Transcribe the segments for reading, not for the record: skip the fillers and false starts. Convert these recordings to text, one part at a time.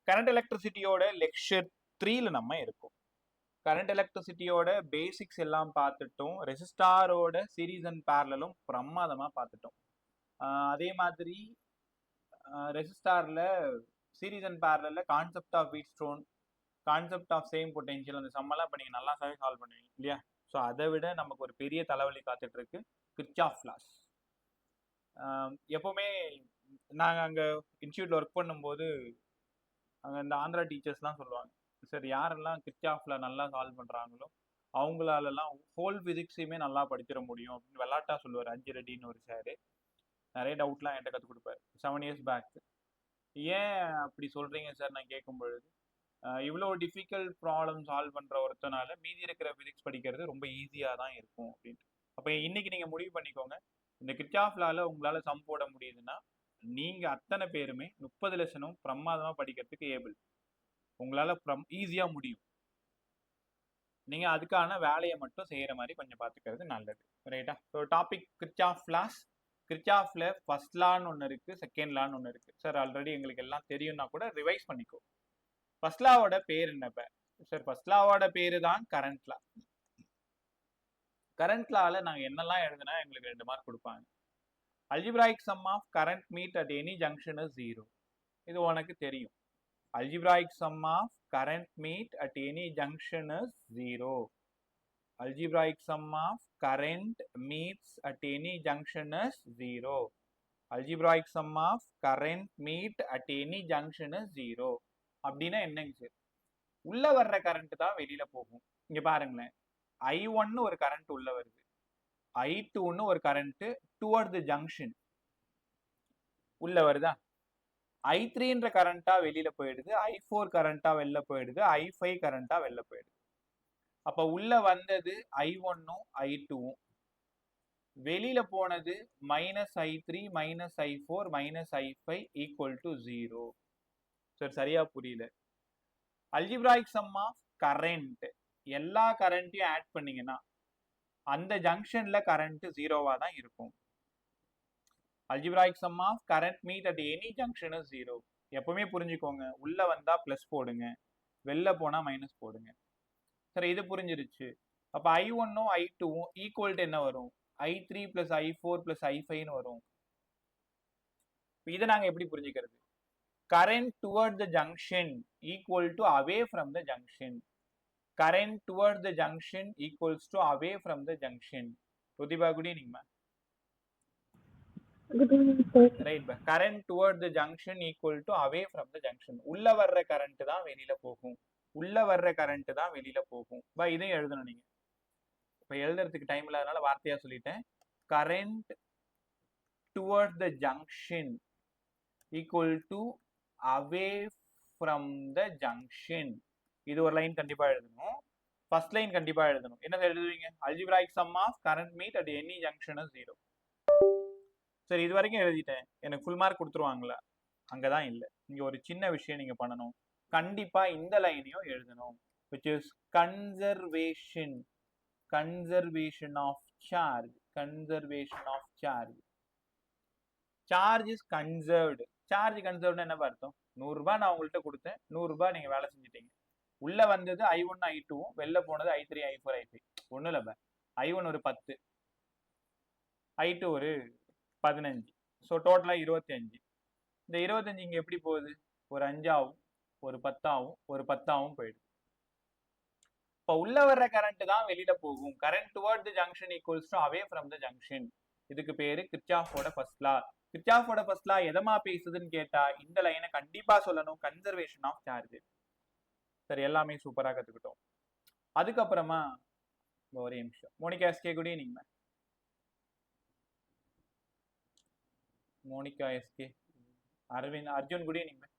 Current எலக்ட்ரிசிட்டியோட lecture 3ல நம்ம இருக்கோம். Current எலக்ட்ரிசிட்டியோட basics எல்லாம் பார்த்துட்டோம். ரெசிஸ்டாரோட சீரீஸ் அண்ட் பேரலும் பிரமாதமா பார்த்துட்டோம். அதே மாதிரி ரெசிஸ்டார்ல சீரீஸ் அண்ட் பேரலில் concept of Wheatstone, concept of same potential, அந்த சம்மெல்லாம் இப்போ நீங்கள் நல்லா சால்வ் பண்ணுவீங்க இல்லையா? ஸோ அதை விட நமக்கு ஒரு பெரிய தலைவலி காத்துட்டு இருக்கு, கிர்ச்சாஃப் லாஸ். எப்போவுமே நாங்கள் அங்கே இன்ஸ்டியூட்டில் ஒர்க் பண்ணும்போது அங்கே இந்த ஆந்திரா டீச்சர்ஸ்லாம் சொல்லுவாங்க, சார் யாரெல்லாம் கிர்ச்சாஃப்ல நல்லா சால்வ் பண்ணுறாங்களோ அவங்களாலலாம் ஹோல் ஃபிசிக்ஸையுமே நல்லா படிச்சிட முடியும் அப்படின்னு விளாட்டா சொல்லுவார். அஞ்சு ரெட்டின்னு ஒரு சார் நிறைய டவுட்லாம் என்கிட்ட கற்றுக் கொடுப்பாரு 7 years பேக். ஏன் அப்படி சொல்கிறீங்க சார் நான் கேட்கும் பொழுது, இவ்வளோ டிஃபிகல்ட் ப்ராப்ளம் சால்வ் பண்ணுற ஒருத்தனால மீதி இருக்கிற ஃபிசிக்ஸ் படிக்கிறது ரொம்ப ஈஸியாக தான் இருக்கும் அப்படின்ட்டு. அப்போ இன்னைக்கு நீங்கள் முடிவு பண்ணிக்கோங்க, இந்த கிர்ச்சாஃப் லால உங்களால் சம் போட முடியுதுன்னா நீங்கள் அத்தனை பேருமே 30 லெசனும் பிரமாதமாக படிக்கிறதுக்கு ஏபிள். உங்களால் ஈஸியாக முடியும். நீங்கள் அதுக்கான வேலையை மட்டும் செய்கிற மாதிரி கொஞ்சம் பார்த்துக்கிறது நல்லது, ரைட்டா? So topic Kirchhoff laws. கிர்ச்சாஃப்ல ஃபர்ஸ்ட் லான்னு ஒன்று இருக்குது, செகண்ட் லான்னு ஒன்று இருக்குது. சார் ஆல்ரெடி எங்களுக்கு எல்லாம் தெரியும்னா கூட ரிவைஸ் பண்ணிக்கோ. ஃபர்ஸ்ட் லாவோட பேர் என்ன? சார் ஃபர்ஸ்ட் லாவோட பேரு தான் கரண்ட் லா. கரண்ட் லால நாங்கள் என்னெல்லாம் எழுதுனா எங்களுக்கு 2 மார்க் கொடுப்பாங்க. Algebraic sum of current meet at any junction is 0. இது உனக்கு தெரியும். Algebraic sum of current meet at any junction is 0. Algebraic sum of current meets at any junction is 0. Algebraic sum of current meet at any junction is 0. அப்படின்னா என்னங்க sir? உள்ள வர்ற current தான் வெளியில போகும். இங்க பாருங்களேன், I1 ஒரு கரண்ட் உள்ள வருது, I2 ஒரு கரண்ட் டுவர்ட் தி ஜங்ஷன் உள்ள வருதா? I3ன்ற கரண்டா வெளியில போயிடுது, I4 கரண்டா வெளில போயிடுது, I5 கரண்டா வெளில போயிடுது. அப்ப உள்ள வந்தது I1ம் I2ம், வெளியில போனது -I3 -I4 -I5 equal to 0. Sir சரியா புரியல. அல்ஜிப்ராயிக் சம் ஆஃப் கரண்ட், எல்லா கரண்ட்டையும் ஆட் பண்ணீங்கன்னா அந்த ஜங்ஷன்ல கரண்ட் 0வா தான் இருக்கும். Algebraic sum of current meet at any junction is 0. எப்பவுமே புரிஞ்சுக்கோங்க, உள்ள வந்தா பிளஸ் போடுங்க, வெளில போனா மைனஸ் போடுங்க. சரி, இது புரிஞ்சிருச்சு. அப்ப I1ம் I2ம் ஈக்குவல் டு என்ன வரும்? I3 plus I4 plus I5 வரும். இதை நாங்க எப்படி புரிஞ்சுக்கிறது? current toward the junction equal to away from the junction. current toward the junction equals to away from the junction. Pratibha, good evening ma'am. Good evening, sir. Right, current toward the junction equal to away from the junction. உள்ள வர்ற current தான் வெளியில போகும், உள்ள வர்ற current தான் வெளியில போகும். இதையும் எழுதணும் நீங்க. இப்ப எழுதுறதுக்கு டைம் இல்லாதனால வார்த்தையா சொல்லிட்டேன். current toward the junction equal to away from the junction. இது ஒரு லைன் கண்டிப்பா எழுதணும். ஃபர்ஸ்ட் லைன் கண்டிப்பா எழுதணும். என்ன எழுதுவீங்க? algebraic sum of current meet at any junction is 0. சரி, இது வரைக்கும் எழுதிட்டேன், எனக்கு ஃபுல் மார்க் கொடுத்துருவாங்களா? அங்கதான் இல்லை. இங்க ஒரு சின்ன விஷயம் நீங்க பண்ணணும், கண்டிப்பா இந்த லைனையும் எழுதணும், which is conservation. conservation of charge. conservation of charge. charge is conserved. charge conserved என்ன அர்த்தம்? 100 ரூபாய் நான் உங்கள்கிட்ட கொடுத்தேன், 100 ரூபாய் நீங்க வேலை செஞ்சுட்டீங்க. உள்ள வந்தது I1 I2ம், வெளில போனது I3 I4 I5. ஒன்றும் இல்லை, I1 ஒரு 10, I2 ஒரு 15. ஸோ டோட்டலாக 25. இந்த 25 இங்கே எப்படி போகுது? ஒரு 5ஆகவும் ஒரு 10ஆகவும் ஒரு 10ஆகவும் போயிடுது. இப்போ உள்ள வர்ற கரண்ட் தான் வெளியில போகும். Current toward the junction equals to away from the junction. இதுக்கு பேரு கிர்ச்சாஃபோட ஃபர்ஸ்ட் லா. கிர்ச்சாஃபோட ஃபர்ஸ்ட் லா எதமா பேசுதுன்னு கேட்டா இந்த லைனை கண்டிப்பா சொல்லணும், கன்சர்வேஷன் ஆஃப் சார்ஜ். சரி, எல்லாமே சூப்பரா கத்துக்கிட்டோம். அதுக்கப்புறமா ஒரே நிமிஷம், Monica SK, good evening ma'am. Monica SK, Aravind, Arjun, good evening ma'am.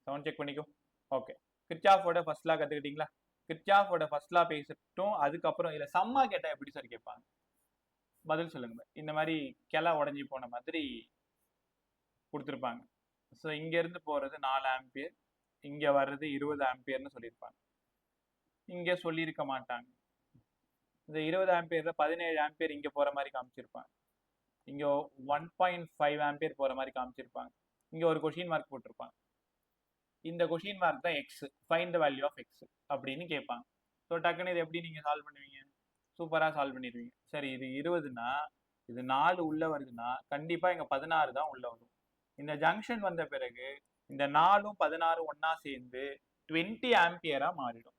Sound check பண்ணிக்கோ. ஓகே, கிர்ச்சாஃபோட ஃபர்ஸ்ட் லா கத்துக்கிட்டீங்களா? கிர்ச்சாஃபோட ஃபர்ஸ்ட் லா பேசிட்டோம். அதுக்கப்புறம் இதுல சம்மா கேட்டா எப்படி சார் கேட்பாங்க? பதில் சொல்லுங்க. இந்த மாதிரி கிளை உடஞ்சி போன மாதிரி கொடுத்துருப்பாங்க. ஸோ இங்க இருந்து போறது 4 ஆம்பியர், இங்க வர்றது 20 ஆம்பியர்னு சொல்லியிருப்பாங்க. இங்க சொல்லியிருக்க மாட்டாங்க. இந்த 20 ஆம்பியர்ல 17 ஆம்பியர் இங்க போற மாதிரி காமிச்சிருப்பாங்க. இங்க 1.5 ஆம்பியர் போற மாதிரி காமிச்சிருப்பாங்க. இங்க ஒரு கொஷின் மார்க் போட்டிருப்பாங்க. இந்த கொஷின் மார்க் தான் x, find the value of x அப்படின்னு கேட்பாங்க. ஸோ டக்குன்னு இது எப்படி நீங்க சால்வ் பண்ணுவீங்க? சூப்பரா சால்வ் பண்ணிடுவீங்க. சரி, இது 20னா இது 4 உள்ள வருதுன்னா கண்டிப்பா இங்க 16 தான் உள்ள வரும். இந்த ஜங்ஷன் வந்த பிறகு இந்த 4ம் 16 ஒன்னா சேர்ந்து 20 ஆம்பியரா மாறிடும்.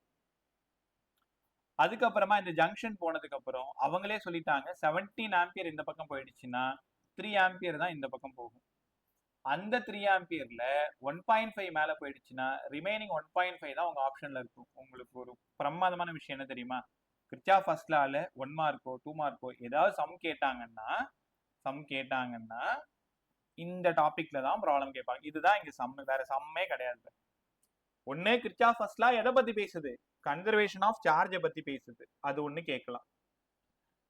அதுக்கப்புறமா இந்த ஜங்ஷன் போனதுக்கு அப்புறம் அவங்களே சொல்லிட்டாங்க 17 ஆம்பியர் இந்த பக்கம் போயிடுச்சுன்னா 3 ஆம்பியர் தான் இந்த பக்கம் போகும். அந்த 3 ஆம்பியர்ல 1.5 மேல போயிடுச்சுன்னா ரிமைனிங் 1.5 தான் உங்க ஆப்ஷன்ல இருக்கும். உங்களுக்கு ஒரு பிரமாதமான விஷயம் என்ன தெரியுமா? கிர்ச்சாஃப் ஃபர்ஸ்ட் லால 1 மார்க்கோ 2 மார்க்கோ ஏதாவது சம் கேட்டாங்கன்னா இந்த டாபிக்ல தான் ப்ராப்ளம் கேட்பாங்க. இதுதான் இங்க சம், வேற சம்மே கிடையாது. ஒண்ணு கிர்ச்சாஃப் ஃபர்ஸ்ட் லா எதை பத்தி பேசுது? கன்சர்வேஷன் ஆஃப் சார்ஜை பத்தி பேசுது. அது ஒண்ணு கேட்கலாம்.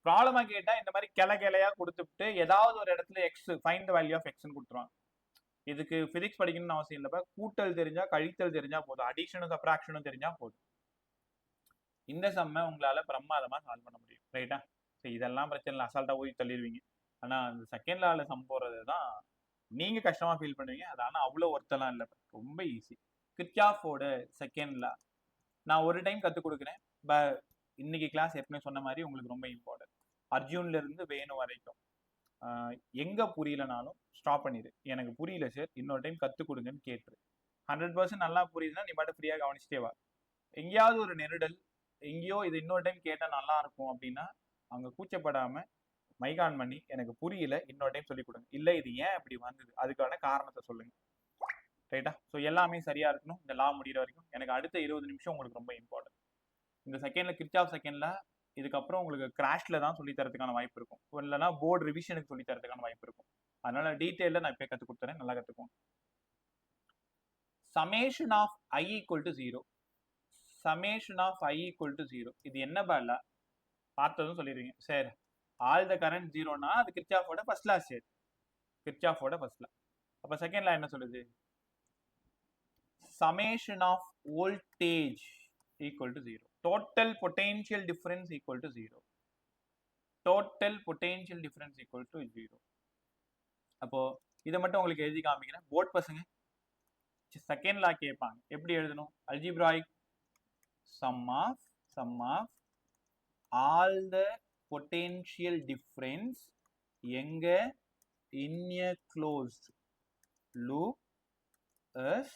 ப்ராப்ளமா கேட்டா இந்த மாதிரி கிளையா கொடுத்துட்டு ஏதாவது ஒரு இடத்துல x find the value of எக்ஸ்னு கொடுத்துருவாங்க. இதுக்கு பிசிக்ஸ் படிக்கணும்னு அவசியம் இல்லப்ப, கூட்டல் தெரிஞ்சா கழித்தல் தெரிஞ்சா போதும், அடிஷனும் சப்ராக்ஷனும் தெரிஞ்சா போதும். இந்த சம்மை உங்களால பிரமாதமா சால்வ் பண்ண முடியும். ரைட்டா? இதெல்லாம் பிரச்சனை இல்லை, அசால்ட்டா ஊதி தள்ளிடுவீங்க. ஆனா அந்த செகண்ட் லால சம் போறது தான் நீங்க கஷ்டமா ஃபீல் பண்ணுவீங்க. அது ஆனா அவ்வளவு ஒர்த்தெல்லாம் இல்லை, ரொம்ப ஈஸி. கிர்ச்சாஃபோட செகண்ட் லா நான் ஒரு டைம் கற்றுக் கொடுக்குறேன். இன்னைக்கு கிளாஸ் ஏற்கனவே சொன்ன மாதிரி உங்களுக்கு ரொம்ப இம்பார்ட்டன்ட். அர்ஜுன்ல இருந்து வேணு வரைக்கும் எங்க புரியலனாலும் ஸ்டாப் பண்ணிடு. எனக்கு புரியல சார், இன்னொரு டைம் கற்றுக் கொடுங்கன்னு கேட்டுரு. 100% நல்லா புரியுதுன்னா நீ பாட்டு ஃப்ரீயாக கவனிச்சிட்டே வா. எங்கேயாவது ஒரு நெருடல், எங்கேயோ இது இன்னொரு டைம் கேட்டால் நல்லா இருக்கும் அப்படின்னா அங்கே கூச்சப்படாம மைக் ஆன் பண்ணி எனக்கு புரியல, இன்னொரு டைம் சொல்லிக் கொடுங்க. இல்லை இது ஏன் அப்படி வந்தது, அதுக்கான காரணத்தை சொல்லுங்க. ரைட்டா? ஸோ எல்லாமே சரியா இருக்கணும் இந்த லா முடிகிற வரைக்கும். எனக்கு அடுத்த 20 நிமிஷம் உங்களுக்கு ரொம்ப இம்பார்ட்டன்ட். இந்த செகண்ட்ல கிர்ச்சாஃப் செகண்ட்ல இதுக்கப்புறம் உங்களுக்கு கிராஷ்ல தான் சொல்லி தரதுக்கான வாய்ப்பு இருக்கும், இல்லைன்னா போர்டு ரிவிஷனுக்கு சொல்லி தரதுக்கான வாய்ப்பு இருக்கும். அதனால டீட்டெயில நான் இப்போ கற்றுக் கொடுத்துறேன், நல்லா கற்றுக்கோங்க. Summation of I equal to 0. Summation of I equal to 0 இது என்ன பால பார்த்ததும் சொல்லிடுவீங்க. சார் ஆல் த கரண்ட் 0னா அது கிர்ச்சாஃபோட ஃபர்ஸ்ட் லா. சார் கிர்ச்சாஃபோட ஃபர்ஸ்ட் லா. அப்ப செகண்ட் லா என்ன சொல்லுது? Summation of voltage equal to 0. Total potential difference equal to 0. Total potential difference equal to 0. அப்போ இதை மட்டும் உங்களுக்கு எழுதி காமிக்கிறேன். போர்ட் பசங்க செகண்ட் லா கேட்பாங்க, எப்படி எழுதணும்? Algebraic sum of all the potential difference எங்க in a closed loop is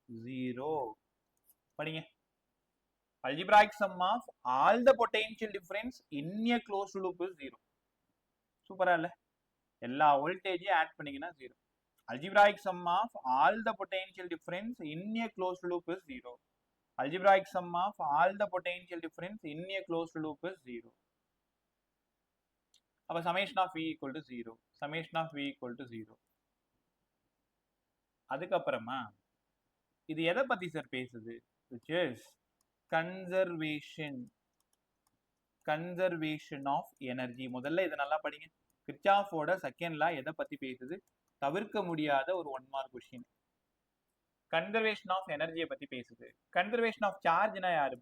0. படிங்க. Algebraic sum of all the potential difference in a closed loop is 0. சூப்பரா இல்ல? எல்லா வோல்டேஜையும் ஆட் பண்ணீங்கன்னா 0. Algebraic sum of all the potential difference in a closed loop is 0. Algebraic sum of all the potential difference in a closed loop is 0. அப்ப summation of V equal to 0. Summation of V equal to 0. அதுக்கப்புறமா இது எதை பத்தி sir பேசுது? Which is conservation of energy. முதல்ல இதை நல்லா படிங்க. கிர்ச்சாஃபோட செகண்ட் லா எதை பத்தி பேசுது? தவிர்க்க முடியாத ஒரு 1 மார்க் கொஸ்டின். கன்சர்வேஷன் ஆஃப் எனர்ஜியை பத்தி பேசுது. கன்சர்வேஷன் ஆஃப் சார்ஜ்னா யாரு?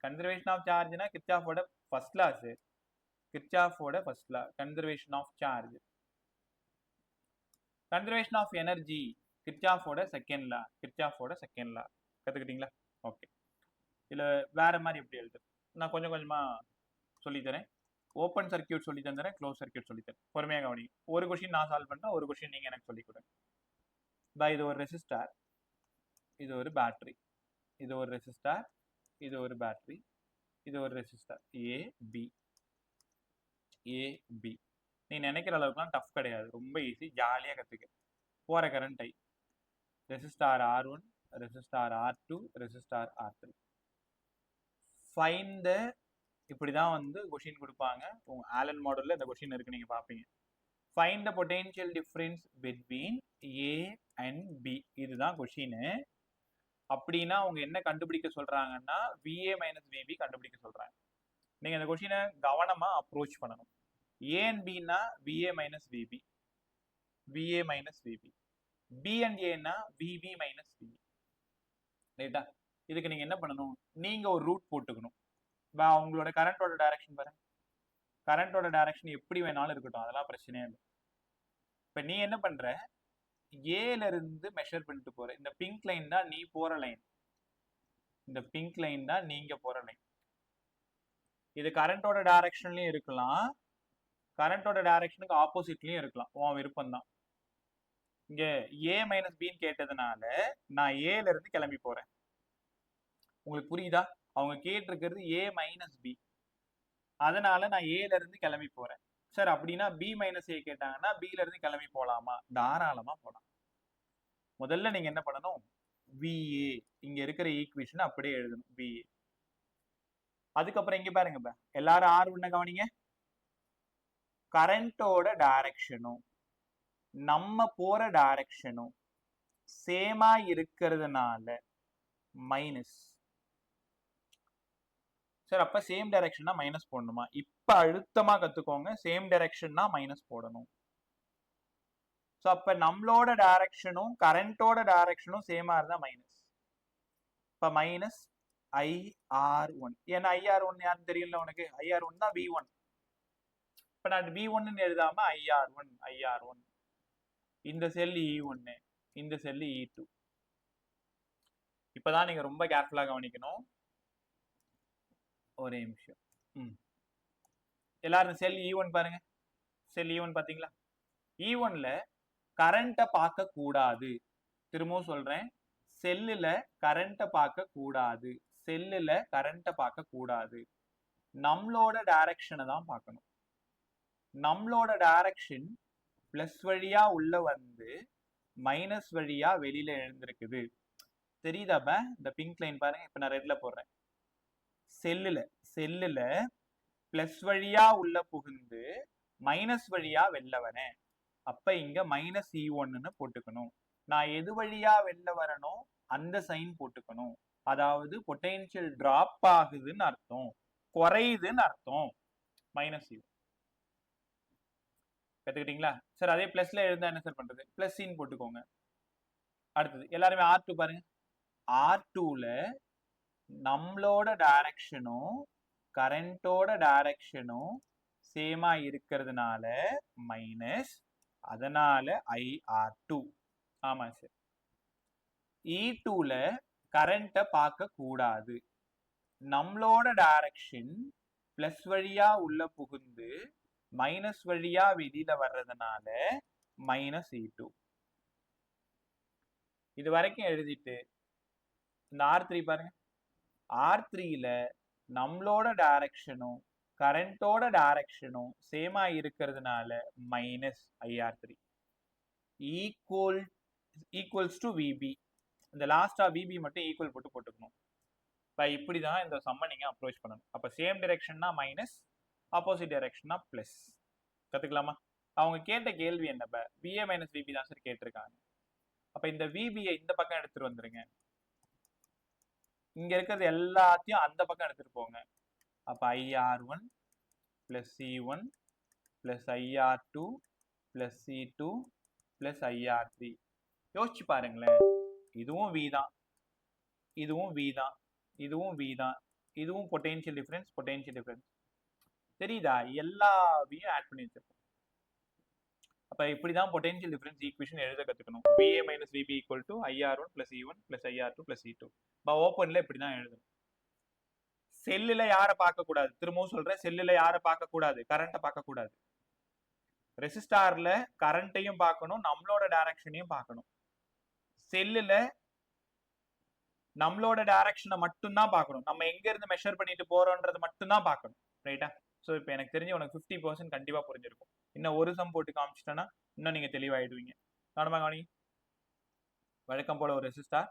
கன்சர்வேஷன் ஆஃப் சார்ஜ்னா கிர்ச்சாஃபோட ஃபர்ஸ்ட் லா. கிர்ச்சாஃபோட first law conservation of charge. Conservation of energy கிர்ச்சாஃபோட செகண்ட் லா. கத்துக்கிட்டீங்களா? ஓகே. இதுல வேற மாதிரி எப்படி எழுது நான் கொஞ்சம் கொஞ்சமா சொல்லித்தரேன். ஓப்பன் சர்க்கியூட் சொல்லி தந்துறேன், க்ளோஸ் சர்க்கியூட் சொல்லி தரேன். பொறுமையாக கவனிங்க. ஒரு கொஸ்டின் நான் சால்வ் பண்றேன், ஒரு கொஸ்டின் நீங்க எனக்கு சொல்லிக் கொடுங்க. இது ஒரு ரெசிஸ்டார், இது ஒரு பேட்டரி, இது ஒரு ரெசிஸ்டார், இது ஒரு பேட்டரி, இது ஒரு ரெசிஸ்டார். ஏபி. நீ நினைக்கிற அளவுக்குலாம் டஃப் கிடையாது, ரொம்ப ஈஸி, ஜாலியாக கற்றுக்க. போகிற current I. Resistor R1, resistor R2, resistor R3. Find the, இப்படிதான் வந்து கொஷின் கொடுப்பாங்க. உங்க ஆலன் மாடல்ல இந்த கொஷின் இருக்கு, நீங்க பாப்பீங்க. Find the potential difference between A and B. இதுதான் கொஷின். அப்படின்னா அவங்க என்ன கண்டுபிடிக்க சொல்றாங்கன்னா VA மைனஸ் VB கண்டுபிடிக்க சொல்றாங்க. நீங்க இந்த கொஷினை கவனமா அப்ரோச் பண்ணணும். ஏ அண்ட் பின்னா VA minus VB, VA minus VB. B and ஏன்னா VB மைனஸ் VB. ரைட்டா? இதுக்கு நீங்க என்ன பண்ணணும்? நீங்க ஒரு ரூட் போட்டுக்கணும். உங்களோட கரண்டோட டைரக்ஷன் பாருங்க. கரண்டோட டைரக்ஷன் எப்படி வேணாலும் இருக்கட்டும், அதெல்லாம் பிரச்சனையே இல்லை. இப்ப நீ என்ன பண்ற, ஏல இருந்து மெஷர் பண்ணிட்டு போற. இந்த பிங்க் லைன் தான் நீ போற லைன், இந்த பிங்க் லைன் தான் நீங்க போற லைன். இது கரண்டோட டைரக்ஷன்லயும் இருக்கலாம், கரண்டோட டைரக்ஷனுக்கு ஆப்போசிட்லயும் இருக்கலாம், உன் விருப்பம் தான். இங்க ஏ மைனஸ் பின்னு கேட்டதுனால நான் ஏல இருந்து கிளம்பி போறேன். உங்களுக்கு புரியுதா? அவங்க கேட்டிருக்கிறது ஏ மைனஸ் பி, அதனால நான் ஏல இருந்து கிளம்பி போறேன். சார் அப்படின்னா பி மைனஸ் ஏ கேட்டாங்கன்னா பில இருந்து கிளம்பி போலாமா? தாராளமா போலாம். முதல்ல நீங்க என்ன பண்ணணும், விஏ இங்க இருக்கிற ஈக்குவேஷன் அப்படியே எழுதணும், விஏ. அதுக்கப்புறம் இங்க பாருங்க, எல்லாரும் R1 கவனிங்க. கரண்டோட டைரக்ஷனும் நம்ம போற டைரக்ஷனும் சேமா இருக்கிறதுனால மைனஸ். சார் அப்ப சேம் டைரக்ஷன்னா மைனஸ் போடணுமா? இப்ப அழுத்தமா கத்துக்கோங்க, சேம் டைரக்ஷன்னா மைனஸ் போடணும். ஸோ அப்ப நம்மளோட டைரக்ஷனும் கரண்டோட டைரக்ஷனும் சேமா இருந்தா மைனஸ். இப்ப மைனஸ் IR1. ஏன்னா IR1 யாருன்னு தெரியல உனக்கு, IR1 தான் V1. இப்ப நான் V1 எழுதாம IR1 இந்த செல் E1, இந்த செல் E2. இப்பதான் நீங்க ரொம்ப கேர்ஃபுல்லா கவனிக்கணும். ஒரே நிமிஷம். எல்லாரும் செல் E1 பாருங்க. செல் E1 பாத்தீங்களா? E1ல கரண்ட்டை பார்க்க கூடாது. திரும்பவும் சொல்றேன், செல்லுல கரண்ட்டை பார்க்க கூடாது, செல்லுல கரண்ட்டை பார்க்க கூடாது. நம்மளோட டைரக்ஷனை தான் பார்க்கணும். நம்மளோட டைரக்ஷன் பிளஸ் வழியா உள்ள வந்து மைனஸ் வழியா வெளியில எழுந்திருக்குது. தெரியுதாப்ப? இந்த பிங்க் லைன் பாருங்க, இப்ப நான் ரெட்ல போடுறேன். செல்லுல பிளஸ் வழியா உள்ள புகுந்து மைனஸ் வழியா வெளில வரேன். அப்ப இங்க மைனஸ் E1ன்னு போட்டுக்கணும். நான் எது வழியா வெளில வரணும் அந்த சைன் போட்டுக்கணும். அதாவது பொட்டென்ஷியல் டிராப் ஆகுதுன்னு அர்த்தம், குறையுதுன்னு அர்த்தம். Minus E1 கத்துக்கிட்டீங்களா? சார் அதே பிளஸ்ல எழுந்தா என்ன சார் பண்றது? பிளஸ் சீன் போட்டுக்கோங்க. அடுத்தது எல்லாருமே R2 பாருங்க. R2ல நம்மளோட டைரக்ஷனும் கரண்டோட டைரக்ஷனும் சேமா இருக்கிறதுனால மைனஸ், அதனால IR2. ஆமா சார். E2ல கரண்ட்டை பார்க்க கூடாது. நம்மளோட டைரக்ஷன் பிளஸ் வழியா உள்ள புகுந்து மைனஸ் வழியா வெளியில வர்றதுனால மைனஸ் E2. இது வரைக்கும் எழுதிட்டு இந்த R3 பாருங்க. R3ல நம்மளோட டைரக்ஷனும் கரண்டோட டைரக்ஷனும் சேமா இருக்கிறதுனால minus IR3 equals to VB. இந்த லாஸ்டா VB மட்டும் ஈக்குவல் போட்டு போட்டுக்கணும். இப்படிதான் இந்த சம்ம நீங்க அப்ரோச் பண்ணணும். அப்ப சேம் டைரக்ஷன்னா மைனஸ், ஆப்போசிட் டைரக்ஷன்னா பிளஸ். கத்துக்கலாமா? அவங்க கேட்ட கேள்வி என்ன, VA மைனஸ் VB தான் சார் கேட்டிருக்காங்க. அப்ப இந்த VB இந்த பக்கம் எடுத்துட்டு வந்துருங்க, இங்க இருக்கிறது எல்லாத்தையும் அந்த பக்கம் எடுத்துட்டு போங்க. அப்ப IR1 plus C1 plus IR2 plus C2 plus IR3. யோசிச்சு பாருங்களேன், இதுவும் V தான், இதுவும் V தான், இதுவும் V தான், இதுவும் பொட்டென்ஷியல் டிஃபரன்ஸ். தெரியுதா? எல்லா வியும் ஆட் பண்ணி வச்சிருக்கோம். அப்ப இப்படிதான் பொட்டென்ஷியல் டிஃபரன்ஸ் ஈக்குவேஷன் எழுத கத்துக்கணும். VA minus VB equal to IR1 plus E1 plus IR2 plus E2. ஓப்பன்ல இப்படிதான் எழுதணும். செல்லுல யாரை பார்க்க கூடாது? திரும்பவும் சொல்றேன், செல்லுல யாரை பார்க்க கூடாது? கரண்ட்டை பார்க்க கூடாது. ரெசிஸ்டார்ல கரண்ட்டையும் பார்க்கணும், நம்மளோட டைரக்ஷனையும் பார்க்கணும். செல்லுல நம்மளோட டைரக்ஷனை மட்டும்தான் பார்க்கணும், நம்ம எங்க இருந்து மெஷர் பண்ணிட்டு போறோம்ன்றது மட்டும்தான் பார்க்கணும். ரைட்டா? ஸோ இப்போ எனக்கு தெரிஞ்சு உனக்கு 50% கண்டிப்பா புரிஞ்சிருக்கும். இன்னும் ஒரு சம் போட்டு காமிச்சிட்டேன்னா இன்னும் நீங்க தெளிவாயிடுவீங்க. கவனமா கவனி. வழக்கம் போல ஒரு ரெசிஸ்டார்,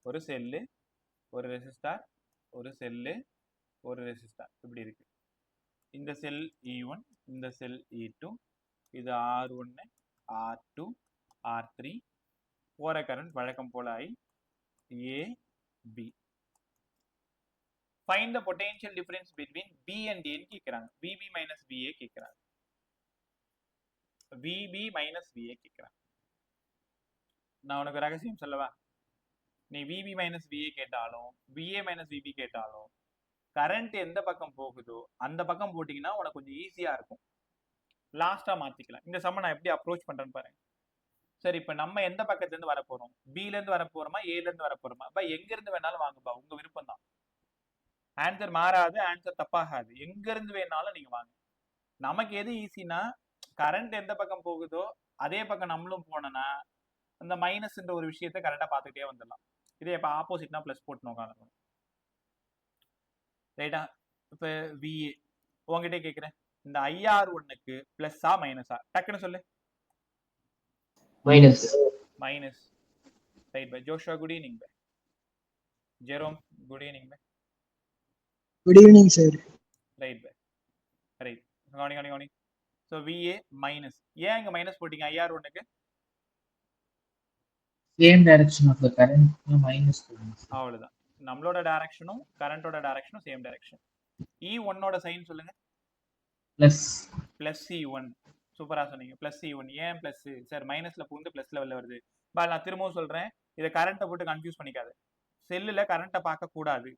ஒரு செல்லு, ஒரு ரெசிஸ்டார், ஒரு செல்லு, ஒரு ரெசிஸ்டார், இப்படி இருக்கு. இந்த செல் E1, இந்த செல் E2, இது R1, R2, R3. போற கரண்ட் வழக்கம் போல A, B. Find the potential difference between B and A கேக்குறாங்க. VB minus VA கேக்குறாங்க. VB minus VA கேக்குறாங்க. நான் உனக்கு ரகசியம் சொல்லவா? நீ VB minus VA கேட்டாலும் VA minus VB கேட்டாலும் கரண்ட் எந்த பக்கம் போகுதோ அந்த பக்கம் போட்டீங்கன்னா உனக்கு கொஞ்சம் ஈஸியா இருக்கும். லாஸ்டா மாத்திக்கலாம். இந்த சம்ம நான் எப்படி அப்ரோச் பண்றேன்னு பாருங்க. சரி, இப்ப நம்ம எந்த பக்கத்துல இருந்து வர போறோம்? பில இருந்து வர போறோமா, ஏல இருந்து வர போறோமா? எங்க இருந்து வேணாலும் வாங்கப்பா, உங்க விருப்பம் தான். ஆன்சர் மாறாது, ஆன்சர் தப்பாகாது. எங்க இருந்து வேணாலும் நீங்க வாங்க. நமக்கு எது ஈஸினா, கரண்ட் எந்த பக்கம் போகுதோ அதே பக்கம் நம்மளும் போனோம்னா அந்த மைனஸ்ன்ற ஒரு விஷயத்தை கரெக்டா பார்த்துக்கிட்டே வந்துடலாம். இதே இப்ப ஆப்போசிட்னா பிளஸ் போட்டு உட்காந்துக்கணும். ரைட்டா? இப்ப விஏ உங்ககிட்ட கேட்கிறேன், இந்த IR1க்கு பிளஸ்ஸா மைனஸா? டக்குன்னு சொல்லு. Minus. Minus. Right bye. Joshua, good evening bye. Jerome, good evening bye. Good evening sir. Right bye. Right. கவனி. So VA minus. ஏன் இங்க மைனஸ் போட்டீங்க IR1க்கு? Same direction of the current minus. அவ்வளவுதான். நம்மளோட டைரக்ஷனும் கரண்டோட டைரக்ஷனும் சேம் டைரக்ஷன். E1ஓட சைன் சொல்லுங்க. பிளஸ். Plus E1. சூப்பரா சொன்னீங்க. Plus E1. ஏன் பிளஸ்? சார் மைனஸ்ல பூந்து பிளஸ் லெவல்ல வருது. நான் திரும்பவும் சொல்றேன், இதை கரண்ட்டை போட்டு கன்ஃபியூஸ் பண்ணிக்காது. செல்லுல கரண்ட்டை பார்க்க கூடாது.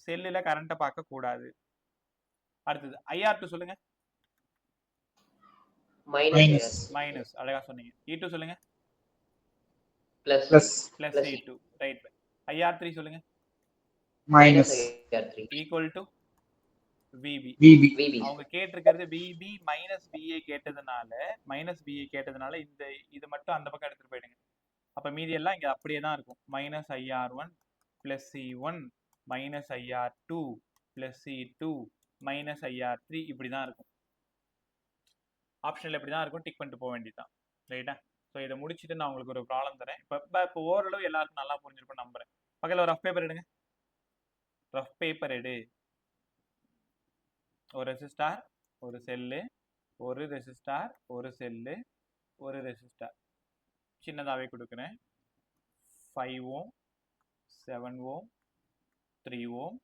செல்லுல கரண்ட்டை பார்க்க கூடாது. அடுத்தது IR2 சொல்லுங்க. மைனஸ். மைனஸ். அழகா சொன்னீங்க. E2 சொல்லுங்க. Plus. Plus E2. Right. IR3 சொல்லுங்க. மைனஸ். Equal to VB. அவங்க கேட்டிருக்கிறது VB மைனஸ் VA கேட்டதுனால இந்த இது மட்டும் அந்த பக்கம் எடுத்துட்டு போயிடுங்க. அப்ப மீதி எல்லாம் இங்க அப்படியே தான் இருக்கும். Minus IR1 plus C1 minus IR2 plus C2 minus IR3 இப்படிதான் இருக்கும். ஆப்ஷன்ல இப்படிதான் இருக்கும். டிக் பண்ணிட்டு போக வேண்டியதுதான். ரைட்டா? ஸோ இதை முடிச்சுட்டு நான் உங்களுக்கு ஒரு ப்ராப்ளம் தரேன். இப்போ ஓரளவு எல்லாருக்கும் நல்லா புரிஞ்சிருக்கும் நம்புறேன். பக்கத்தில் ஒரு ரஃப் பேப்பர் எடுங்க. ரஃப் பேப்பர் எடு. ஒரு ரெசிஸ்டார், ஒரு செல்லு, ஒரு ரெசிஸ்டார், ஒரு செல்லு, ஒரு ரெசிஸ்டார். சின்னதாகவே கொடுக்குறேன். 5 ஓம், 7 ஓம், 3 ஓம்,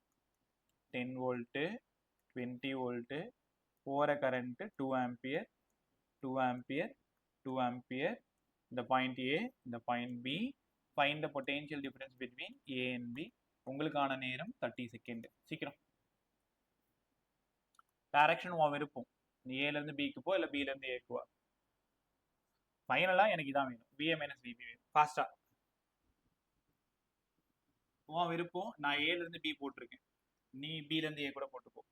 10 வோல்ட்டு, 20 வோல்ட்டு, போகிற கரண்ட்டு 2 ஆம்பியர், 2 ஆம்பியர், 2 ஆம்பியர். இந்த பாயிண்ட் A, இந்த point B. Find the potential difference between A and B. உங்களுக்கான நேரம் 30 செகண்ட். சீக்கிரம். டைரக்ஷன் உன் விருப்பம். நீ ஏல இருந்து பிக்கு போ, இல்லை பில இருந்து ஏக்கு வா. ஃபைனலா எனக்கு இதான் வேணும். BA மைனஸ் VB வேணும். ஃபாஸ்டா. உன் விருப்பம். நான் ஏல இருந்து B போட்டிருக்கேன். நீ பில இருந்து A கூட போட்டுப்போ.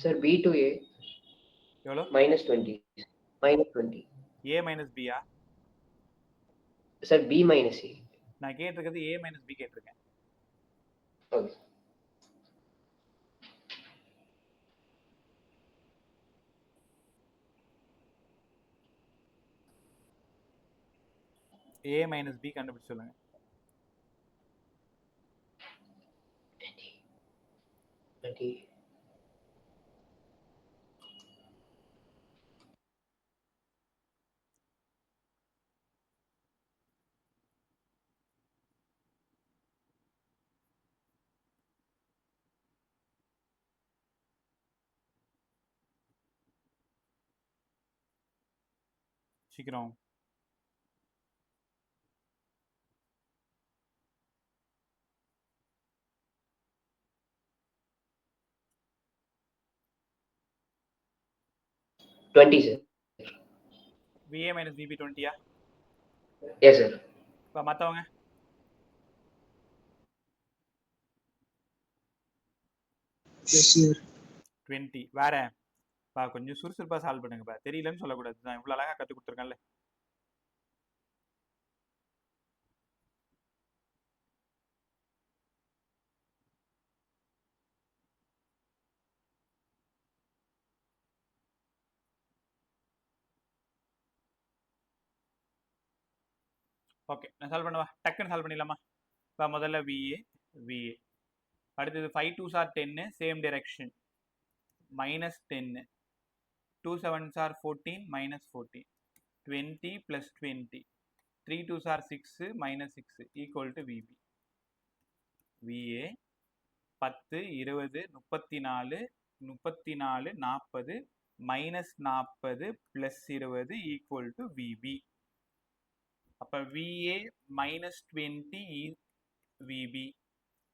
சார் B to A எவ்வளோ? -20. -20. A மைனஸ் பியா? Sir B minus A. நான் கேட்டிருக்கிறது A மைனஸ் B கேட்டிருக்கேன். ஓகே. A மைனஸ் B கண்டுபிடிச்சு சொல்லுங்க. 20. சீக்கிரம். sir. VA மைனஸ் VB 20யா? Yes sir. இப்போ மற்றவங்க? Yes sir. 20. வேற கொஞ்சம் சுறுசுறுப்பா சால்வ் பண்ணுங்கப்பா. தெரியலன்னு சொல்லக்கூடாது. நான் இவ்வளோ அழகாக கற்றுக் கொடுத்துருக்கேன்ல. ஓகே, நான் சால்வ் பண்ணவா? டக்குன்னு சால்வ் பண்ணிடலாமா? இப்போ முதல்ல VA. அடுத்தது 5 2s are 10, same direction. Minus 10. 2 7s are 14, minus 14. 20 plus 20. 3 2s are 6, minus 6, equal to VB. VA 10 20 34 34 40 -40 +20 equal to VP. அப்ப VA -20 விபி.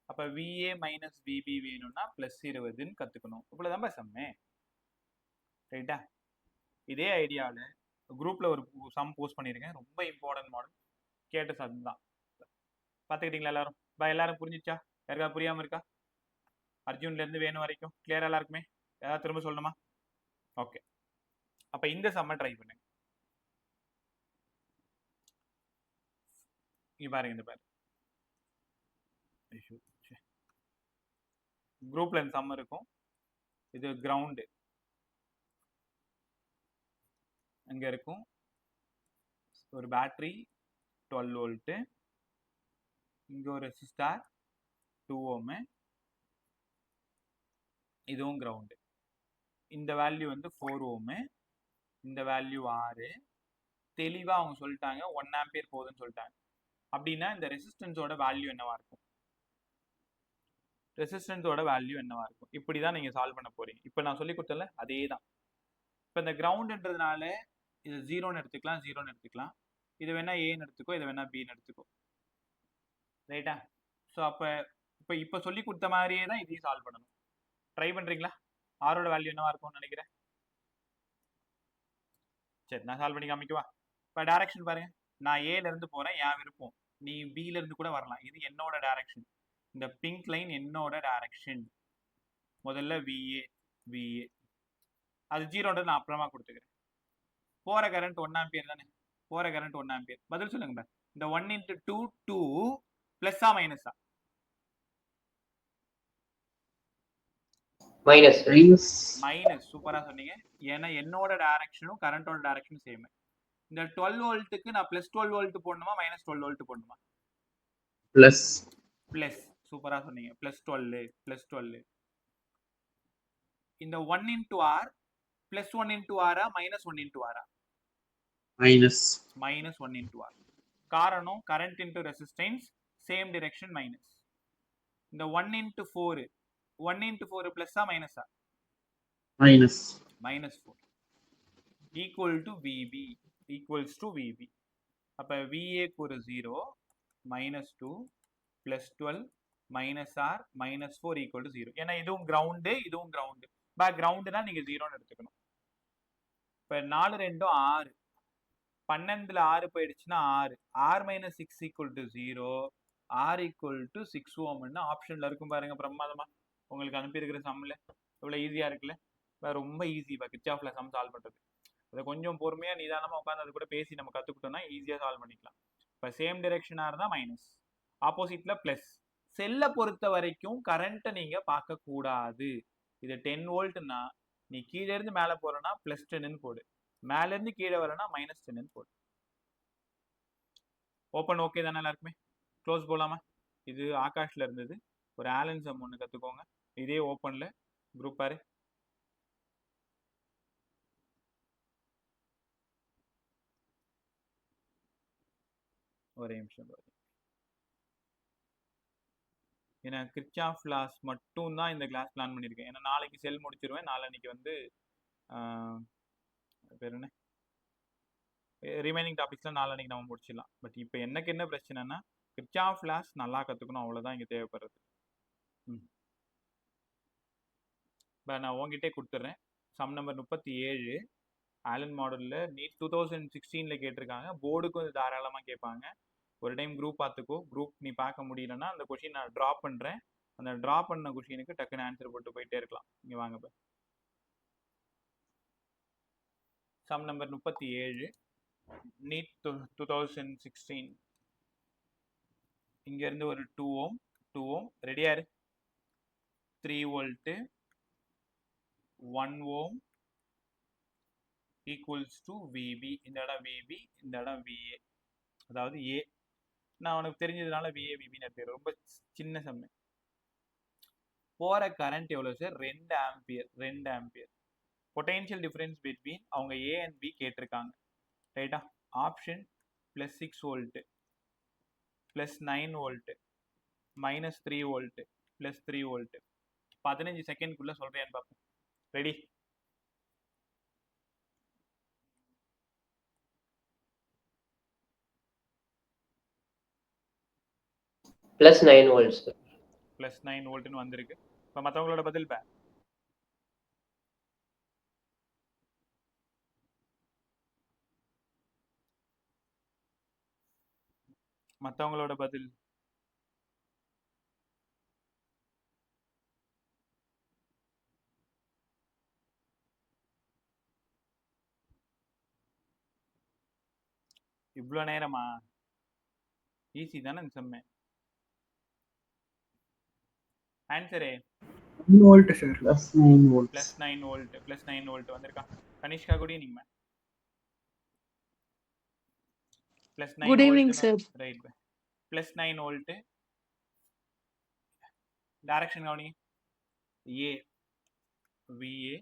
அப்ப VA மைனஸ் விபி வேணும்னா +20ன்னு கத்துக்கணும். இவ்வளவுதான் சம்மே. ரைட்டா? இதே ஐடியாவில் குரூப்ல ஒரு சம் போஸ்ட் பண்ணியிருக்கேன். ரொம்ப இம்பார்ட்டன்ட் மாடல். கேட்ட சம் தான். பார்த்துக்கிட்டீங்களா எல்லாரும்? எல்லாரும் புரிஞ்சிச்சா? யாருக்காவது புரியாம இருக்கா? அர்ஜுன்ல இருந்து வேணும் வரைக்கும் கிளியரா எல்லாருக்குமே? ஏதாவது திரும்ப சொல்லணுமா? ஓகே. அப்ப இந்த சம்ம ட்ரை பண்ணுங்க. இங்க பாருங்க, இந்த பாருங்க. குரூப்ல இந்த சம் இருக்கும். இது கிரவுண்டு அங்க இருக்கும். ஒரு பேட்டரி 12 வோல்ட், இங்க ஒரு ரெசிஸ்டார் 2 ஓம், இதுவும் கிரவுண்டு. இந்த வேல்யூ வந்து 4 ஓம், இந்த வேல்யூ 6. தெளிவா அவங்க சொல்லிட்டாங்க 1 ஆம்பியர் போகுதுன்னு சொல்லிட்டாங்க. அப்படின்னா இந்த ரெசிஸ்டன்ஸோட வேல்யூ என்னவா இருக்கும்? ரெசிஸ்டன்ஸோட வேல்யூ என்னவா இருக்கும்? இப்படிதான் நீங்க சால்வ் பண்ண போறீங்க. இப்ப நான் சொல்லி கொடுத்தல அதே தான். இப்ப இந்த கிரவுண்ட்ன்றதுனால இது 0ன்னு எடுத்துக்கலாம், 0ன்னு எடுத்துக்கலாம். இது வேணா ஏன்னு எடுத்துக்கோ, இது வேணா பின்னு எடுத்துக்கோ. ரைட்டா? ஸோ இப்ப சொல்லி கொடுத்த மாதிரியே தான் இதையும் சால்வ் பண்ணணும். ட்ரை பண்றீங்களா? ஆரோட வேல்யூ என்னவா இருக்கும்னு நினைக்கிறேன். சரி, நான் சால்வ் பண்ணி காமிக்குவா? இப்போ டைரக்ஷன் பாருங்க. நான் ஏல இருந்து போறேன், என் விருப்பம். நீ பில இருந்து கூட வரலாம். இது என்னோட டைரக்ஷன். இந்த பிங்க் லைன் என்னோட டைரக்ஷன். முதல்ல விஏ அது 0ன்றது நான் அப்புறமா கொடுத்துக்கிறேன். போற கரண்ட் 1 ஆம்பியர் தானே? போற கரண்ட் 1 ஆம்பியர். பதில் சொல்லுங்க. இந்த 1 × 2 2 பிளஸ்ஸா மைனஸா? மைனஸ். சூப்பரா சொன்னீங்க. ஏன்னா என்னோட டைரக்ஷனும் கரண்டோட டைரக்ஷனும் சேம். இந்த 12 வோல்ட்டுக்கு நான் +12 வோல்ட் போடணுமா -12 வோல்ட் போடணுமா? பிளஸ். சூப்பரா சொன்னீங்க. +12. இந்த 1 × R +1 × R -1 × R? -1 × R. காரணம் current into resistance same direction minus. இந்த 1 × 4 1 × 4 பிளஸ்ஸா மைனஸா? -4 ஈக்குவல் டு விபி. அப்ப VA க்கு ஒரு 0 -2 +12 -R -4 ஈக்குவல் டு 0. ஏன்னா இதுவும் கிரவுண்டு, இதுவும் கிரவுண்டு. கிரவுண்டுனா நீங்க 0ன்னு எடுத்துக்கணும். இப்ப 4 2 6. 12ல 6 போயிடுச்சுன்னா 6. R - 6 equal to 0. R equal to 6 ஓம்னு ஆப்ஷன்ல இருக்கும் பாருங்க. பிரமாதமா உங்களுக்கு அனுப்பியிருக்கிற சம்ல இவ்வளவு ஈஸியா இருக்குல்ல? ரொம்ப ஈஸி. கிர்ச்சாஃப்ல சம் சால்வ் பண்றது. அதை கொஞ்சம் பொறுமையா நிதானமா உட்காந்து அது கூட பேசி நம்ம கத்துக்கிட்டோம்னா ஈஸியா சால்வ் பண்ணிக்கலாம். இப்ப சேம் டைரக்ஷனா இருந்தா மைனஸ், ஆப்போசிட்ல பிளஸ். செல்லை பொறுத்த வரைக்கும் கரண்ட்டை நீங்க பார்க்க கூடாது. இது 10 வோல்ட்னா நீ கீழே இருந்து மேல போறனா +10ன்னு போடு, மேல இருந்து கீழே வரனா -10ன்னு போடு. ஓப்பன் ஓகே தானே எல்லாருக்குமே? க்ளோஸ் போலாமா? இது ஆகாஷ்ல இருந்தது. ஒரு ஆலன் சம் ஒன்று கத்துக்கோங்க. இதே ஓப்பன்ல குரூப் பாரு. ஒரே நிமிஷம். ஏன்னா கிர்ச்சாஃப் லாஸ் மட்டும் தான் இந்த கிளாஸ் பிளான் பண்ணியிருக்கேன். ஏன்னா நாளைக்கு செல் முடிச்சிருவேன். நாளைக்கு வந்து பேர் என்ன, ரிமைனிங் டாபிக்ஸ்லாம் நாளைக்கு நம்ம முடிச்சிடலாம். பட் இப்போ எனக்கு என்ன பிரச்சனைனா கிர்ச்சாஃப் லாஸ் நல்லா கற்றுக்கணும், அவ்வளோதான் இங்கே தேவைப்படுறது. இப்போ நான் உங்ககிட்டே கொடுத்துட்றேன். சம் நம்பர் 37 ஆலன் மாடலில் நீட் 2016 கேட்டிருக்காங்க. போர்டுக்கும் இது தாராளமாக கேட்பாங்க. ஒரு டைம் குரூப் பார்த்துக்கோ. குரூப் நீ பார்க்க முடியலன்னா அந்த கொஷின் நான் ட்ராப் பண்ணுறேன். அந்த ட்ராப் பண்ண கொஷினுக்கு டக்குன்னு ஆன்சர் போட்டு போயிட்டே இருக்கலாம். இங்கே வாங்க. சம் நம்பர் 37 நீட் 2016. இங்க இருந்து ஒரு 2 ஓம் ரெடியா இரு. 3 volt 1 ohm equals to VB. இந்த இடம் விபி, இந்த இடம் விஏ. அதாவது ஏ நான் உனக்கு தெரிஞ்சதுனால விஏ விபின்னு எடுத்துக்கிறேன். ரொம்ப சின்ன சம்மு. போற கரண்ட் எவ்வளவு sir? 2 ampere. Potential difference between அவங்க ஏ அண்ட் பி கேட்டிருக்காங்க. ரைட்டா? Option +6 volt, +9 volt, -3 volt, +3 volt. 15 செகண்ட்குள்ள சொல்றேன்னு பார்ப்போம். ரெடி? +9 volts sir. +9 வோல்ட்னு வந்திருக்கு. இப்போ மற்றவங்களோட பதில் மற்றவங்களோட பதில் இவ்வளோ நேரமா? ஈஸி தானே இந்த செம்மு. ஆன்சரே 1 volt sir. +9 volts. +9 volt. +9 volt வந்திருக்கா? Kanishka good evening ma'am. +9 Good evening, volt. sir. Right. +9 volt. Direction கவனிங்க. ஏ VA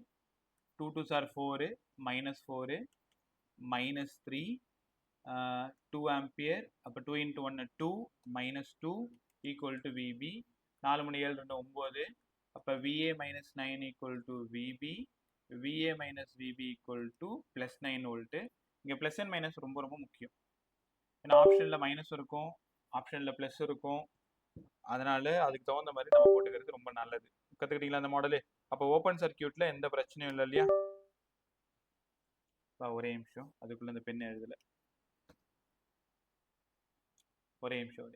2 2s are 4 -4 -3 2 ampere. அப்போ 2 into 1 2 -2 equal to VB. 4 மணி 7 2 9. அப்போ VA - 9 equal to VB. VA - VB equal to +9 volt. இங்கே plus and minus ரொம்ப ரொம்ப முக்கியம். ஏன்னா ஆப்ஷனில் மைனஸ் இருக்கும், ஆப்ஷனில் ப்ளஸ் இருக்கும். அதனால அதுக்கு தகுந்த மாதிரி நம்ம போட்டுக்கிறது ரொம்ப நல்லது. கற்றுக்கிட்டீங்களா அந்த மாடலு? அப்போ ஓப்பன் சர்க்கியூட்ல எந்த பிரச்சனையும் இல்லை இல்லையா? ஒரே நிமிஷம், அதுக்குள்ள இந்த பெண்ணை எழுதலை. ஒரே நிமிஷம்.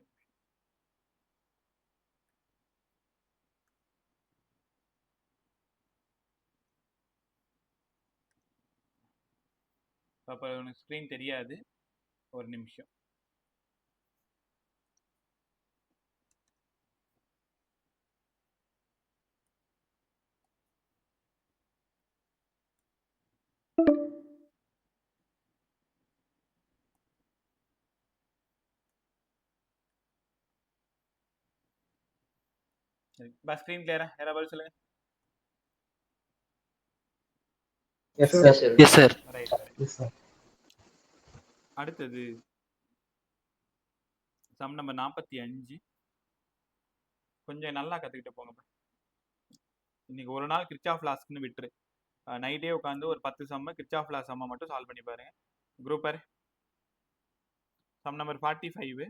அப்போ உனக்கு ஸ்க்ரீன் தெரியாது. ஒரு நிமிஷம். ஸ்க்ரீன் கிளியரா? யாராவது பதில் சொல்லுங்க. Yes Sir. sir. Yes sir. Yes sir. Right. Yes sir. அடுத்தது சம் நம்பர் 45. கொஞ்சம் நல்லா கற்றுக்கிட்டு போங்க. இன்னைக்கு ஒரு நாள் கிர்ச்சாஃப் லாஸ்க்குன்னு விட்டுரு. நைட்டே உட்காந்து ஒரு 10 சம்ம கிர்ச்சாஃப் லாஸ் சம்மை மட்டும் சால்வ் பண்ணி பாருங்க. குரூப்பர் சம் நம்பர் 45.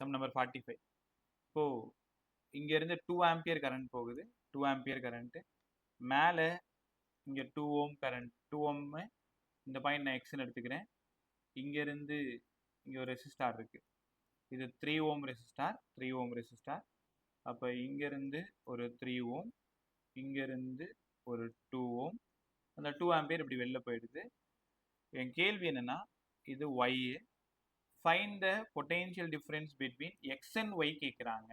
Sum number 45. இப்போ இங்கேருந்து 2 ஆம்பியர் கரண்ட் போகுது. 2 ஆம்பியர் கரண்ட்டு மேலே இங்கே 2 ஓம் கரண்ட். 2 ஓம் இந்த பாயிண்ட் நான் எக்ஸ்ன்னு எடுத்துக்கிறேன். இங்கேருந்து இங்கே ஒரு ரெசிஸ்டார் இருக்குது. இது 3 ஓம் ரெசிஸ்டார். 3 ஓம் ரெசிஸ்டார். அப்போ இங்கேருந்து ஒரு 3 ஓம், இங்கேருந்து ஒரு 2 ஓம். அந்த 2 ஆம்பியர் இப்படி வெளில போயிடுது. என் கேள்வி என்னென்னா, இது y. Find the potential difference between x and y கேட்குறாங்க.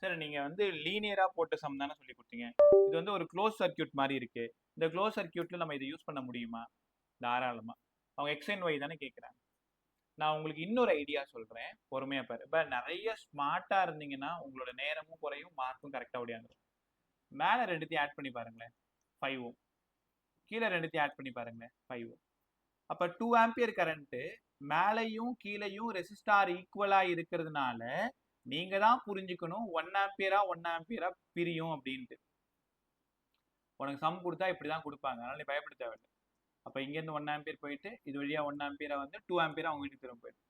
சார் நீங்கள் வந்து லீனியராக போட்ட சம் தானே சொல்லி கொடுத்தீங்க. இது வந்து ஒரு க்ளோஸ் சர்க்கியூட் மாதிரி இருக்குது. இந்த க்ளோஸ் சர்க்கியூட்டில் நம்ம இதை யூஸ் பண்ண முடியுமா? தாராளமாக. அவங்க எக்ஸ் அண்ட் ஒய் தானே கேட்குறாங்க. நான் உங்களுக்கு இன்னொரு ஐடியா சொல்கிறேன், பொறுமையாக பாரு. இப்போ நிறைய ஸ்மார்ட்டாக இருந்தீங்கன்னா உங்களோட நேரமும் குறையும், மார்க்கும் கரெக்டாக ஓடியாந்துடும். மேலே ரெண்டுத்தையும் ஆட் பண்ணி பாருங்களேன், 5 ஓம். கீழே ரெண்டுத்தையும் ஆட் பண்ணி பாருங்களேன், 5 ஓம். அப்போ 2 ஆம்பியர் கரண்ட்டு மேலையும் கீழையும் ரெசிஸ்டார் ஈக்குவலாக இருக்கிறதுனால நீங்கள் தான் புரிஞ்சுக்கணும் 1 ஆம்பியரா 1 ஆம்பியரா பிரியும் அப்படின்ட்டு. உனக்கு சம் கொடுத்தா இப்படி தான் கொடுப்பாங்க, அதனால நீ பயப்பட தேவையில்லை. அப்போ இங்கேருந்து 1 ஆம்பியர் போயிட்டு இது வழியாக 1 ஆம்பியரா வந்து 2 ஆம்பியரா அவங்க வீட்டுக்கு திரும்ப போயிட்டு.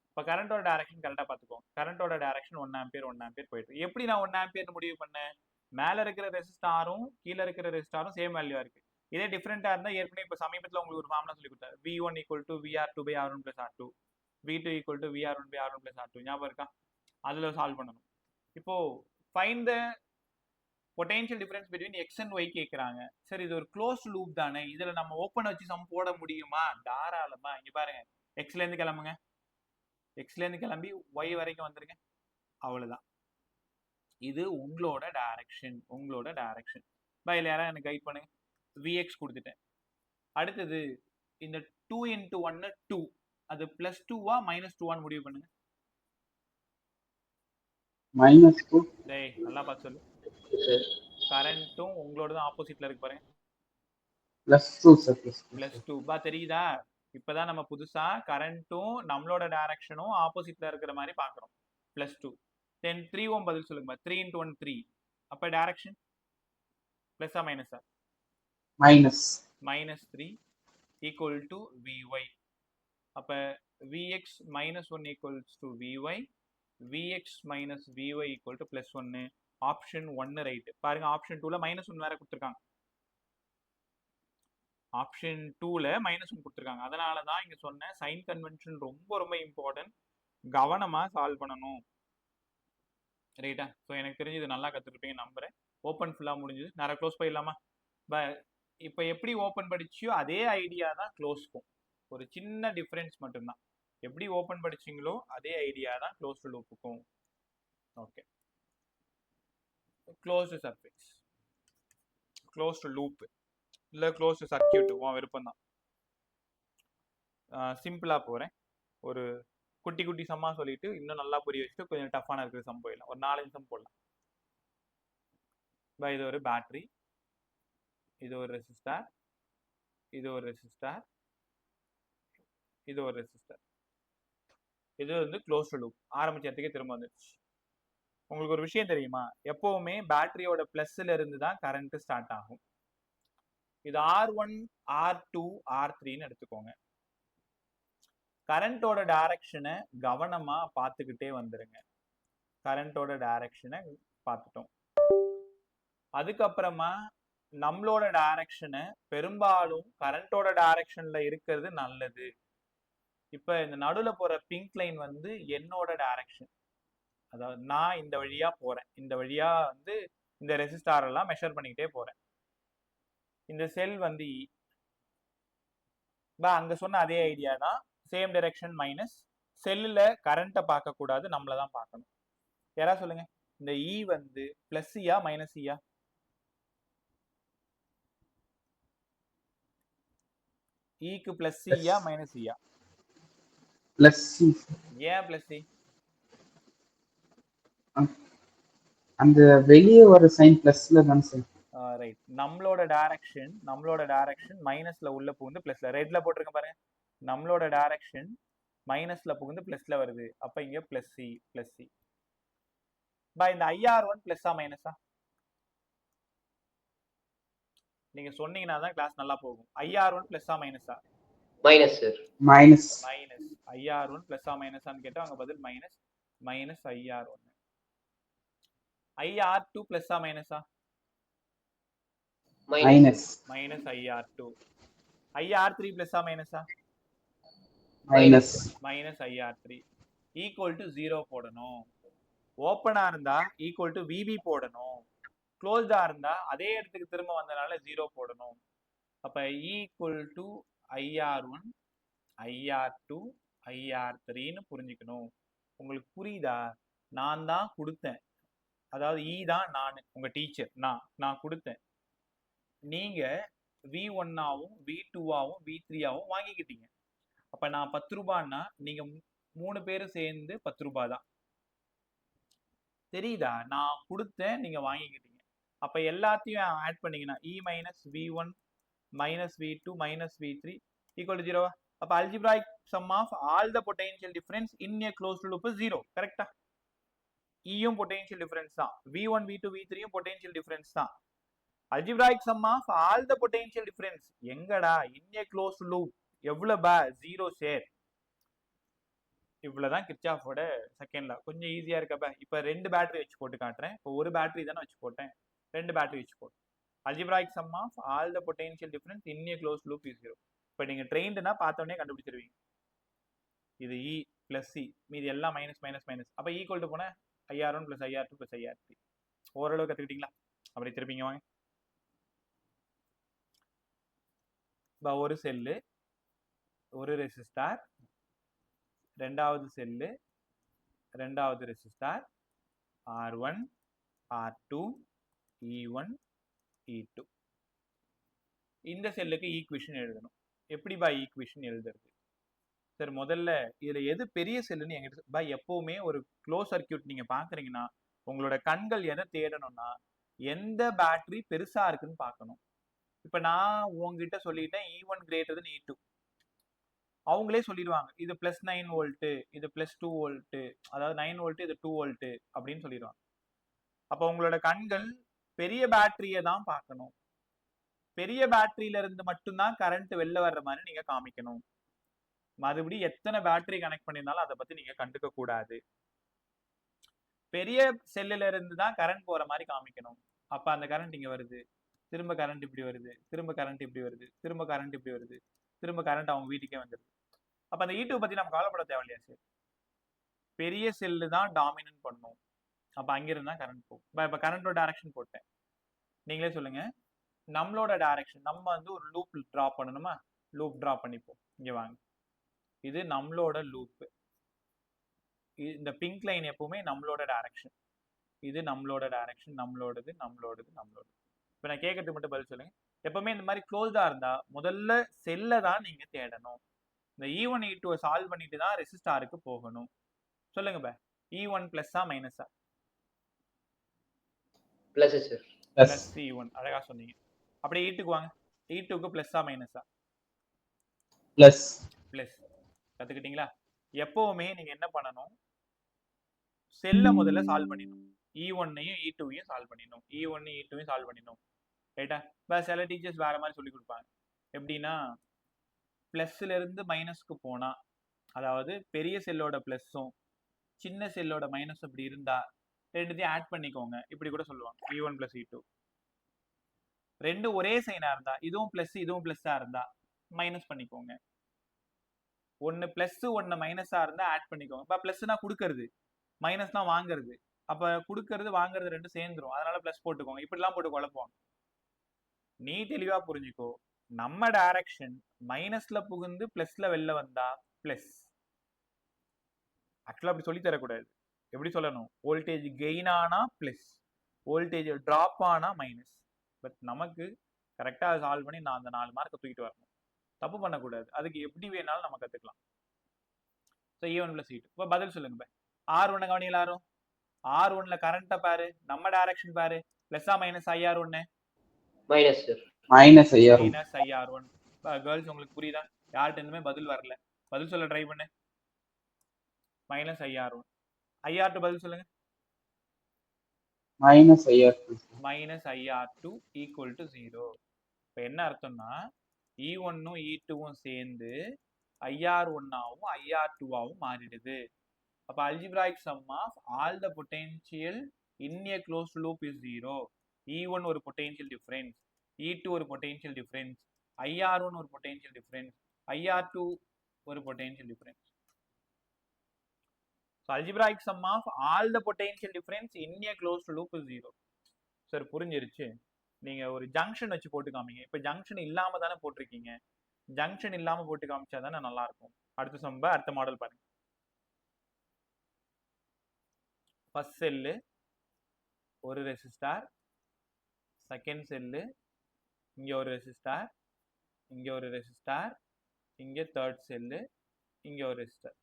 இப்போ கரண்டோட டைரக்ஷன் கரெக்டாக பார்த்துக்கோங்க. கரண்டோட டைரக்ஷன் 1 ஆம்பியர் 1 ஆம்பியர் போயிட்டு. எப்படி நான் 1 ஆம்பியர் முடிவு பண்ணேன்? மேலே இருக்கிற ரெசிஸ்டாரும் கீழே இருக்கிற ரெசிஸ்டாரும் சேம் வேல்யூவாக இருக்குது. இதே டிஃப்ரெண்ட்டாக இருந்தால் ஏற்கனவே இப்போ சமீபத்தில் உங்களுக்கு ஒரு ஃபார்முலா சொல்லி கொடுத்தாரு. V1 = VR2/R1 + R2, V2 = VR1/R1 + R2. ஞாபகம் இருக்கா? அதில் சால்வ் பண்ணணும். இப்போது find the potential difference between x and y கேட்குறாங்க. சரி, இது ஒரு க்ளோஸ் லூப் தானே, இதில் நம்ம ஓப்பன் வச்சு சம் போட முடியுமா? தாராளமாக. இங்கே பாருங்க, எக்ஸ்லேருந்து கிளம்புங்க, எக்ஸ்லேருந்து கிளம்பி ஒய் வரைக்கும் வந்துருங்க. அவ்வளோதான். இது உங்களோட டைரக்ஷன், உங்களோட டைரக்ஷன். பையில் யாராவது எனக்கு கைட் பண்ணுங்க. Vx கொடுத்துட்டேன். அடுத்தது இந்த 2 × 1 2, அது +2வா -2வான்னு முடிவு பண்ணுங்க. -2. டேய் நல்லா பார்த்து சொல்லு. Sir. கரண்ட்டும் உங்களோட தான் ஆப்போசிட்ல இருக்கு பாருங்க. +2 sir. +2 பா தெரியுதா? இப்பதான் நம்ம புதுசா கரண்ட்டும் நம்மளோட டைரக்ஷனும் ஆப்போசிட்ல இருக்கிற மாதிரி பார்க்குறோம். +2. தென் 3 ஓம் பதில் சொல்லுங்க. 3 × 1 3. அப்ப டைரக்ஷன் பிளஸ்ஸா மைனஸா? Minus -3 equal to Vy. அப்ப Vx minus 1 equals to Vy, Vx minus Vy equal to plus 1. Option 1 right. பாருங்க ஆப்ஷன் 2ல -1 வேற கொடுத்துருக்காங்க. ஆப்ஷன் 2ல -1 கொடுத்துருக்காங்க. அதனால தான் இங்க சொன்னேன் சைன் கன்வென்ஷன் ரொம்ப ரொம்ப இம்பார்ட்டன்ட். கவனமா சால்வ் பண்ணணும். ரைட்டா? ஸோ எனக்கு தெரிஞ்சு இது நல்லா கற்றுருப்பீங்க நம்புறேன். ஓப்பன் ஃபுல்லாக முடிஞ்சது. நேரம் க்ளோஸ் பண்ணிடலாமா? இப்போ எப்படி ஓப்பன் படிச்சியோ அதே ஐடியா தான் க்ளோஸ்க்கும். ஒரு சின்ன டிஃப்ரென்ஸ் மட்டும்தான். எப்படி ஓப்பன் படிச்சிங்களோ அதே ஐடியா தான் க்ளோஸ்டு லூப்புக்கும். Okay, closed surface, closed loop இல்லை க்ளோஸ்டு சர்க்கியூட் உன் விருப்பம் தான். சிம்பிளாக போகிறேன். ஒரு குட்டி குட்டி சம்மா சொல்லிட்டு இன்னும் நல்லா புரிய வச்சுட்டு கொஞ்சம் டஃப்பான இருக்கிற சம் போயிடலாம். ஒரு 4 சம் போடலாம். இது ஒரு பேட்டரி, இது ஒரு ரெசிஸ்டார், இது ஒரு ரெசிஸ்டார், இது ஒரு ரெசிஸ்டார். இது வந்து க்ளோஸ்டு லூப். ஆரம்பிச்ச இடத்துக்கே திரும்ப வந்துடுச்சு. உங்களுக்கு ஒரு விஷயம் தெரியுமா? எப்பவுமே பேட்டரியோட பிளஸ்ல இருந்து தான் கரண்ட் ஸ்டார்ட் ஆகும். இது R1, R2, R3ன்னு எடுத்துக்கோங்க. கரண்டோட டைரக்ஷனை கவனமா பார்த்துக்கிட்டே வந்துருங்க. கரண்டோட டைரக்ஷனை பார்த்துட்டோம். அதுக்கப்புறமா நம்மளோட டைரக்ஷனை பெரும்பாலும் கரண்டோட டைரக்ஷன்ல இருக்கிறது நல்லது. இப்ப இந்த நடுவில் போற பிங்க் லைன் வந்து என்னோட டைரக்ஷன். அதாவது நான் இந்த வழியா போறேன். இந்த வழியா வந்து இந்த ரெசிஸ்டார் எல்லாம் மெஷர் பண்ணிக்கிட்டே போறேன். இந்த செல் வந்து அங்க சொன்ன அதே ஐடியா தான். Same direction minus. செல்லுல கரண்ட்டை பார்க்க கூடாது, நம்மள தான் பார்க்கணும். யாரா சொல்லுங்க, இந்த இ வந்து பிளஸ் இயா மைனஸ் இயா? ஈக்கு பிளஸ் இயா மைனஸ் இயா? பிளஸ் சி. ஏன் பிளஸ் சி? அந்த வெளியே வர சைன் பிளஸ்ல தான் சார். ரைட். நம்மளோட டைரக்ஷன் மைனஸ்ல உள்ள புகுந்து பிளஸ்ல, ரெட்ல போட்டிருக்க பாருங்க. நம்மளோட டைரக்ஷன் மைனஸ்ல புகுந்து பிளஸ்ல வருது. அப்ப இங்க பிளஸ் சி. இந்த IR1 பிளஸ்ஸா மைனஸா? நீங்க சொன்னீங்கன்னா தான் கிளாஸ் நல்லா போகும். IR1 பிளஸ்ஸா மைனஸா? Minus sir. மைனஸ். IR1 பிளஸ்ஸா மைனஸான்னு கேட்டா அங்க பதில் மைனஸ் IR1. IR2 பிளஸ்ஸா மைனஸா? மைனஸ். Minus IR2. IR3 பிளஸ்ஸா மைனஸா? Minus. Minus IR3. Equal to 0 போடணும். ஓப்பனா இருந்தா ஈக்குவல் டு VB போடணும். க்ளோஸ்டா இருந்தா அதே இடத்துக்கு திரும்ப வந்தனால 0 போடணும். அப்ப ஈக்குவல் டு IR1, IR2, IR3ன்னு புரிஞ்சுக்கணும். உங்களுக்கு புரியுதா? நான் தான் கொடுத்தேன். அதாவது இ தான் நான், உங்க டீச்சர். நான் கொடுத்தேன். நீங்க V1 ஆவும் V2 ஆவும் V3 ஆவும் வாங்கிக்கிட்டீங்க. அப்ப நான் 10 ரூபான்னா நீங்க 3 பேரும் சேர்ந்து 10 ரூபாய் தான். தெரியுதா? நான் கொடுத்தேன், நீங்க வாங்கிக்கிட்டீங்க. அப்ப எல்லாத்தையும் ஆட் பண்ணீங்கன்னா E minus V1 minus V2 minus V3 equal to 0. அப்ப algebraic sum of all the potential difference in a closed loop is 0. கரெக்டா? யும் potential difference தான். V1, V2, V3 யும் potential difference தான். algebraic sum of all the potential difference எங்கடா? in a closed loop எவ்வளவு? 0 share. இவ்வளவுதான் கிர்ச்சாஃபோட second லா. கொஞ்சம் ஈஸியா இருக்கப்ப. இப்ப 2 பேட்டரி வச்சு போட்டு காட்டுறேன். இப்போ ஒரு பேட்டரி தானே வச்சு போட்டேன், 2 பேட்டரி வச்சு போட்டேன். algebraic sum of all the potential difference in a closed loop is 0. இப்போ நீங்க ட்ரெயின்டுனா பார்த்தோன்னே கண்டுபிடிச்சிருவீங்க. இது E பிளஸ் சி, மீதி எல்லாம் மைனஸ். அப்ப ஈக்குவல் டு போன IR1 plus IR2 plus IR3. ஓரளவு கத்துக்கிட்டீங்களா? அப்படி திருப்பிங்க வாங்க. ஒரு செல்லு, ஒரு ரெசிஸ்டார், ரெண்டாவது செல்லு, ரெண்டாவது resistor, R1, R2, E1, E2. இந்த செல்லுக்கு ஈக்குவேஷன் எழுதணும். எப்படி ஈக்குவேஷன் எழுதுறது? சார் முதல்ல இதுல எது பெரிய செல்லுன்னு எங்கிட்ட எப்பவுமே ஒரு க்ளோஸ் சர்க்கியூட் நீங்க பாக்குறீங்கன்னா உங்களோட கண்கள் எதை தேடணும்னா எந்த பேட்டரி பெருசா இருக்குன்னு பார்க்கணும். இப்ப நான் உங்ககிட்ட சொல்லிட்டேன் E1 greater than E2. அவங்களே சொல்லிடுவாங்க இது பிளஸ் 9 வோல்ட், இது பிளஸ் 2 வோல்ட், அதாவது 9 வோல்ட், இது 2 வோல்ட் அப்படின்னு சொல்லிடுவாங்க. அப்ப உங்களோட கண்கள் பெரிய பேட்டரியை தான் பார்க்கணும். பெரிய பேட்டரியில இருந்து மட்டும்தான் கரண்ட் வெளில வர்ற மாதிரி நீங்க காமிக்கணும். மறுபடியும் எத்தனை பேட்டரி கனெக்ட் பண்ணியிருந்தாலும் அதை பத்தி நீங்க கண்டுக்க கூடாது. பெரிய செல்லுல இருந்து தான் கரண்ட் போற மாதிரி காமிக்கணும். அப்ப அந்த கரண்ட் இங்க வருது, திரும்ப கரண்ட் இப்படி வருது, திரும்ப கரண்ட் இப்படி வருது, திரும்ப கரண்ட் இப்படி வருது, திரும்ப கரண்ட் அவங்க வீட்டுக்கே வந்துருது. அப்ப அந்த E2 பத்தி நம்ம கவலைப்பட தேவையில்லையா சார்? பெரிய செல்லு தான் டாமினன்ட் பண்ணும். அப்ப அங்கிருந்து தான் கரண்ட் போகும். இப்ப கரண்டோட டைரக்ஷன் போட்டேன், நீங்களே சொல்லுங்க. நம்மளோட டைரக்ஷன், நம்ம வந்து ஒரு லூப் டிரா பண்ணணுமா? லூப் டிரா பண்ணிப்போம். இங்க வாங்க, இது நம்மளோட லூப். இந்த பிங்க் லைன் எப்பவுமே நம்மளோட டைரக்ஷன். இது நம்மளோட டைரக்ஷன், நம்மளோடது நம்மளோடது நம்மளோடது. இப்ப நான் கேட்கறதுக்கு மட்டும் பதில் சொல்லுங்க. எப்பவுமே இந்த மாதிரி க்ளோஸ்டா இருந்தா முதல்ல செல்ல தான் நீங்க தேடணும். இந்த E1 E2 சால்வ் பண்ணிட்டு தான் ரெசிஸ்டாருக்கு போகணும். சொல்லுங்க பா, E1 பிளஸ்ஸா மைனஸா? Plus sir. Plus E1. அழகா சொன்னீங்க. அப்படியே E2க்கு வாங்க. E2க்கு பிளஸ்ஸா மைனஸா? பிளஸ். பிளஸ். கத்துக்கிட்டீங்களா? எப்பவுமே நீங்க என்ன பண்ணணும், செல்ல முதல்ல சால்வ் பண்ணிடணும். E1ஐயும் E2ஐயும் சால்வ் பண்ணிடணும். E1 E2ஐயும் சால்வ் பண்ணிடணும். ரைட்டா? இப்போ சில டீச்சர்ஸ் வேற மாதிரி சொல்லி கொடுப்பாங்க. எப்படின்னா, பிளஸ்ல இருந்து மைனஸ்க்கு போனா, அதாவது பெரிய செல்லோட பிளஸும் சின்ன செல்லோட மைனஸ் இப்படி இருந்தா ரெண்டுத்தையும் ஆட் பண்ணிக்கோங்க, இப்படி கூட சொல்லுவாங்க. E1 பிளஸ் E2 ரெண்டு ஒரே சைனா இருந்தா, இதுவும் பிளஸ் இதுவும் பிளஸ்ஸா இருந்தா மைனஸ் பண்ணிக்கோங்க. ஒன்னு பிளஸ் ஒன்னு மைனஸா இருந்தா ஆட் பண்ணிக்கோங்க. இப்ப பிளஸ்னா கொடுக்கறது, மைனஸ்னா வாங்குறது. அப்ப கொடுக்கறது வாங்குறது ரெண்டும் சேர்ந்துரும். அதனால பிளஸ் போட்டுக்கோங்க. இப்படிலாம் போட்டு குழப்பம். நீ தெளிவா புரிஞ்சுக்கோ, நம்ம டைரக்ஷன் மைனஸ்ல புகுந்து பிளஸ்ல வெளில வந்தா பிளஸ். ஆக்சுவலா அப்படி சொல்லி தரக்கூடாது. எப்படி சொல்லணும்? வோல்டேஜ் கெயின் ஆனா பிளஸ், வோல்டேஜ் டிராப் ஆனா மைனஸ். பட் நமக்கு கரெக்டா சால்வ் பண்ணி நான் அந்த 4 மார்க்கை தூக்கிட்டு வரணும். தப்பு பண்ணக்கூடாது. அதுக்கு எப்படி வேணாலும் நம்ம கத்துக்கலாம். So E1 plus E2. இப்போ பதில் சொல்லுங்க. R1 கவனி எல்லாரும். R1ல கரண்ட்டை பாரு, நம்ம டைரக்ஷன் பாரு. பிளஸ்ஸா minus IR1? Minus sir. Minus IR1. Minus IR1. Girls உங்களுக்கு புரியுதா? யார்கிட்ட இருந்துமே பதில் வரல, பதில் சொல்ல ட்ரை பண்ணு. Minus IR1. IR2 பதில் சொல்லுங்க. Minus IR2. Minus IR2 equal to 0. இப்போ என்ன அர்த்தம்னா, E1ம் E2ம் சேர்ந்து IR1ஆவும் IR2ஆவும் மாறிடுது. அப்ப algebraic sum of all the potential in a closed loop is 0. E1 ஒரு potential difference, E2 ஒரு potential difference, IR1 ஒரு potential difference, IR2 ஒரு potential difference. So algebraic sum of all the potential difference in a closed loop is 0. Sir புரிஞ்சிருச்சு. நீங்க ஒரு junction வச்சு போட்டு காமிங்க. இப்ப ஜங்ஷன் இல்லாம தானே போட்டிருக்கீங்க. ஜங்ஷன் இல்லாம போட்டு காமிச்சா தானே நல்லா இருக்கும். அடுத்த சம்ப அடுத்த மாடல் பாருங்க. ஃபர்ஸ்ட் செல்லு ஒரு ரெசிஸ்டார், செகண்ட் செல்லு இங்க ஒரு ரெசிஸ்டார், இங்க ஒரு ரெசிஸ்டார், இங்க தேர்ட் செல்லு, இங்க ஒரு ரெசிஸ்டார்.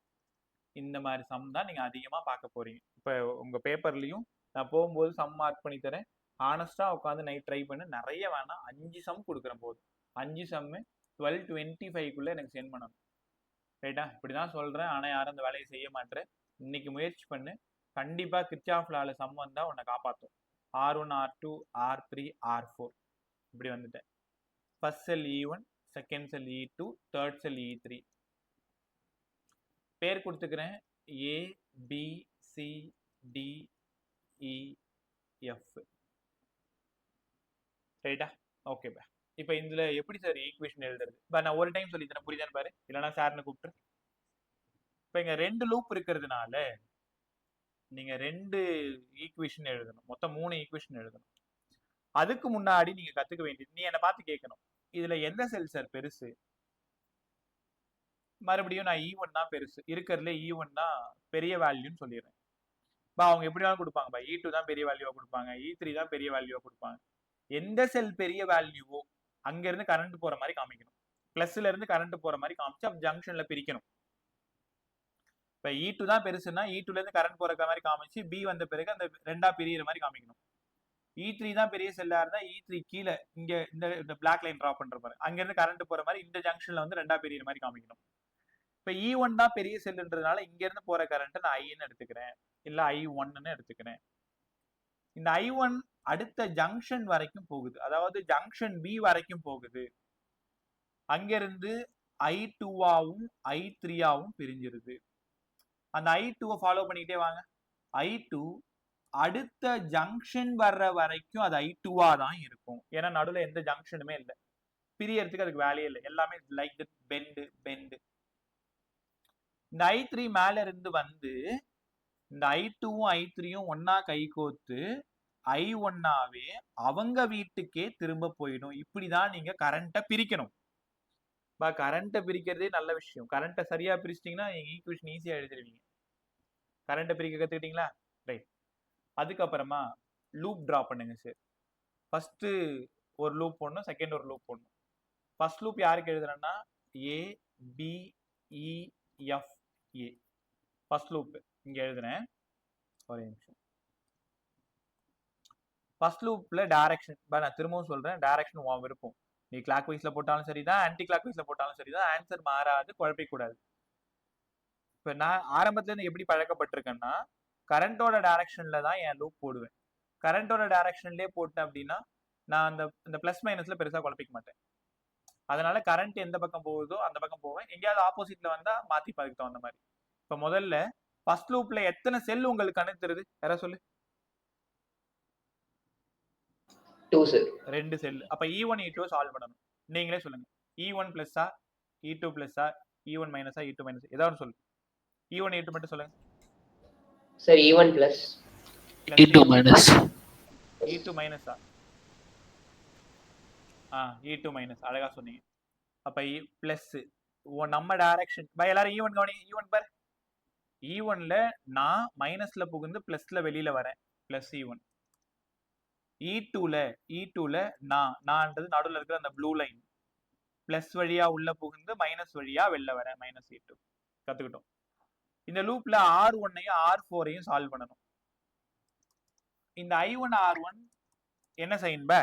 இந்த மாதிரி சம் தான் நீங்க அதிகமா பார்க்க போறீங்க. இப்ப உங்க பேப்பர்லயும் நான் போகும்போது சம் மார்க் பண்ணி தரேன். ஹானஸ்டா உட்காந்து நைட் ட்ரை பண்ணு. நிறைய வேணாம், 5 சம் கொடுக்குறேன் போதும். 5 சம்மு 12:25 எனக்கு சென்ட் பண்ணணும். ரைட்டா? இப்படிதான் சொல்றேன், ஆனா யாரும் அந்த வேலையை செய்ய மாட்டேன். இன்னைக்கு முயற்சி பண்ணு. கண்டிப்பா கிர்ச்சாஃப் லால சம் வந்தா உன்னை காப்பாற்றும். R1 R2 R3 R4 இப்படி வந்துட்டேன். First cell E1, second cell E2, third cell E3. பேர் கொடுத்துக்கிறேன், A B C D E F. ரைட்டா? ஓகே பா. இப்போ இதுல எப்படி சார் ஈக்குவேஷன் எழுதுறது? நான் ஒரு டைம் சொல்லி தரேன், புரியுதான்னு பாரு, இல்லைன்னா சார்னு கூப்பிட்டு. இப்போ இங்க 2 லூப் இருக்கிறதுனால நீங்க 2 ஈக்குவேஷன் எழுதணும். மொத்தம் 3 ஈக்குவேஷன் எழுதணும். அதுக்கு முன்னாடி நீங்க கத்துக்க வேண்டியது, நீ என்னை பார்த்து கேட்கணும், இதுல எந்த செல் சார் பெருசு? மறுபடியும் நான் E1 தான் பெருசு, இருக்கிறதுல E1 தான் பெரிய வேல்யூன்னு சொல்லிடுறேன். அவங்க எப்படி வேணாலும் கொடுப்பாங்க. E2 தான் பெரிய வேல்யூவா கொடுப்பாங்க, E3 தான் பெரிய வேல்யூவா கொடுப்பாங்க. எந்த செல் பெரிய வேல்யூவோ அங்க இருந்து கரண்ட் போற மாதிரி காமிக்கணும். பிளஸ்ல இருந்து கரண்ட் போற மாதிரி காமிச்சு அப்ப ஜங்ஷன்ல பிரிக்கணும். இப்ப E2 தான் பெருசுன்னா E2ல இருந்து கரண்ட் போற மாதிரி காமிச்சு B வந்த பிறகு அந்த ரெண்டா பிரியிற மாதிரி காமிக்கணும். E3 தான் பெரிய செல்லா இருந்தா E3 கீழே இங்க இந்த பிளாக் லைன் டிரா பண்ற மாதிரி அங்க இருந்து கரண்ட் போற மாதிரி இந்த ஜங்ஷன்ல வந்து ரெண்டா பிரியிற மாதிரி காமிக்கணும். இப்ப E1 தான் பெரிய செல்லுன்றதுனால இங்க இருந்து போற கரண்ட் நான் Iன்னு எடுத்துக்கிறேன், இல்ல I1ன்னு எடுத்துக்கிறேன். இந்த I1 அடுத்த ஜங்ஷன் வரைக்கும் போகுது, அதாவது ஜங்ஷன் பி வரைக்கும் போகுது. அங்கிருந்து I2ஆவும் I3ஆவும் பிரிஞ்சிருது. அந்த I2 ஃபாலோ பண்ணிக்கிட்டே வாங்க. I2 அடுத்த ஜங்ஷன் வர்ற வரைக்கும் அது I2ஆ தான் இருக்கும். ஏன்னா நடுவில் எந்த ஜங்ஷனுமே இல்லை, பிரியறதுக்கு அதுக்கு வேலையே இல்லை, எல்லாமே லைக் தட் பெண்டு. இந்த I3 மேல இருந்து வந்து இந்த I2வும் I3யும் ஒன்னா கை கோத்து I1ஆவே அவங்க வீட்டுக்கே திரும்ப போயிடும். இப்படிதான் நீங்க கரண்ட்டை பிரிக்கணும். கரண்ட்டை பிரிக்கிறதே நல்ல விஷயம். கரண்ட்டை சரியா பிரிச்சிட்டீங்கன்னா நீங்க ஈக்குவேஷன் ஈஸியா எழுதிடுவீங்க. கரண்ட்டை பிரிக்க கத்துக்கிட்டீங்களா? ரைட். அதுக்கப்புறமா லூப் டிரா பண்ணுங்க சார். ஃபர்ஸ்ட் ஒரு லூப் போடணும், செகண்ட் ஒரு லூப் போடணும். ஃபர்ஸ்ட் லூப் யாருக்கு எழுதுறேன்னா A B E F A. First loop இங்க எழுதுறேன், ஒரே நிமிஷம். ஃபர்ஸ்ட் லூப்ல டைரக்ஷன் நான் திரும்பவும் சொல்றேன், டைரக்ஷன் உன் விருப்பம். நீ கிளாக் வைஸ்ல போட்டாலும் சரிதான், ஆன்டி கிளாக் வைஸ்ல போட்டாலும் சரிதான், ஆன்சர் மாறாது, குழப்பிக்கூடாது. இப்போ நான் ஆரம்பத்துல இருந்து எப்படி பழக்கப்பட்டிருக்கேன்னா கரண்டோட டைரக்ஷன்ல தான் என் லூப் போடுவேன். கரண்டோட டைரக்ஷன்லேயே போட்டேன் அப்படின்னா நான் அந்த பிளஸ் மைனஸ்ல பெருசா குழப்பிக்க மாட்டேன். அதனால கரண்ட் எந்த பக்கம் போகுதோ அந்த பக்கம் போவேன். எங்கேயாவது ஆப்போசிட்ல வந்தா மாத்தி பார்த்துக்கிட்டோம் அந்த மாதிரி. இப்ப முதல்ல ஃபர்ஸ்ட் லூப்ல எத்தனை செல் உங்களுக்கு கணக்கு தெரியுது? யாரா சொல்லு. 2 sir. 2 செல். அப்ப E1 E2 சால்வ் பண்ணணும். நீங்களே சொல்லுங்க. E1 பிளஸ்ஸா E2 பிளஸ்ஸா E1 மைனஸா E2 minus ஏதாவது சொல்லு. E1 E2 மட்டும் சொல்லுங்க. Sir, E1 plus. E2 minus. E2 மைனஸா? E2 minus, அழகா சொன்னீங்க. அப்ப பிளஸ் நம்ம டைரக்ஷன் எல்லாரும் E1 கவனிங்க. E1 பாரு, E1ல நான் மைனஸ்ல புகுந்து பிளஸ்ல வெளியில வரேன், பிளஸ் E1. E2ல நான்ன்றது நடுவில் இருக்கிற அந்த ப்ளூ லைன், பிளஸ் வழியா உள்ள புகுந்து மைனஸ் வழியா வெளில வரேன், மைனஸ் E2. கத்துக்கிட்டோம். இந்த லூப்ல R1ஐயும் R4ஐயும் சால்வ் பண்ணணும். இந்த I1 R1 என்ன சைன் பா?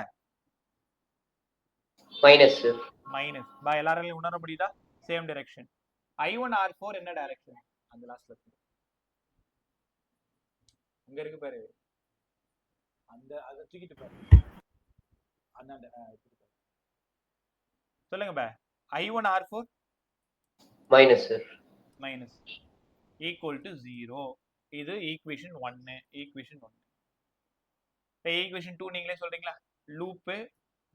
Minus sir. மைனஸ் பா. எல்லாராலையும் உணர முடியுதா? Same direction. I1 R4 என்ன டைரக்ஷன்? அந்த லாஸ்ட்ல இருக்கு, அங்க இருக்கு பாரு, அந்த அத தூக்கிட்டு பாரு, அந்த சொல்லுங்க பா. I1 R4 Minus sir. Minus equal to 0. இது ஈக்குவேஷன் 1. ஈக்குவேஷன் 1. ஈக்குவேஷன் 2 நீங்களே சொல்றீங்களா? லூப்பு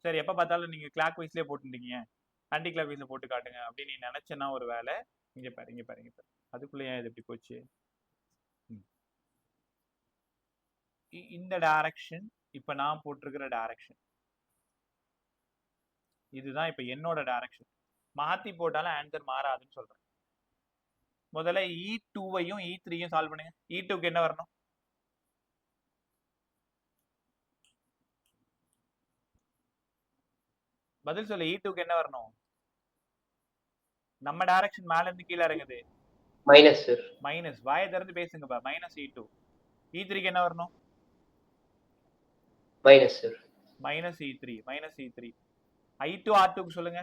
சரி, எப்ப பார்த்தாலும் நீங்க கிளாக் வைஸ்லயே போட்டுட்டீங்க, ஆன்டி கிளாக் வைஸ்ல போட்டு காட்டுங்க அப்படின்னு நீ நினைச்சேன்னா ஒரு வேலை. இங்க பாரு. அதுக்குள்ள ஏன் இது எப்படி போச்சு? இந்த டைரக்ஷன் இப்ப நான் போட்டிருக்கிற டைரக்ஷன் இதுதான். இப்ப என்னோட டைரக்ஷன் மாத்தி போட்டாலும் ஆன்சர் மாறாதுன்னு சொல்றேன். முதல்ல E2ஐயும் E3யும் சால்வ் பண்ணுங்க. E2க்கு என்ன வரணும்? பதில் சொல்லு. E2க்கு என்ன வரணும்? நம்ம டைரக்ஷன் மேல இருந்து கீழே இறங்குது. Minus sir. மைனஸ். வாயை திறந்து பேசுங்கப்பா. Minus E2. E3க்கு என்ன வரணும்? Minus sir. Minus E3. I2 R2க்கு சொல்லுங்க.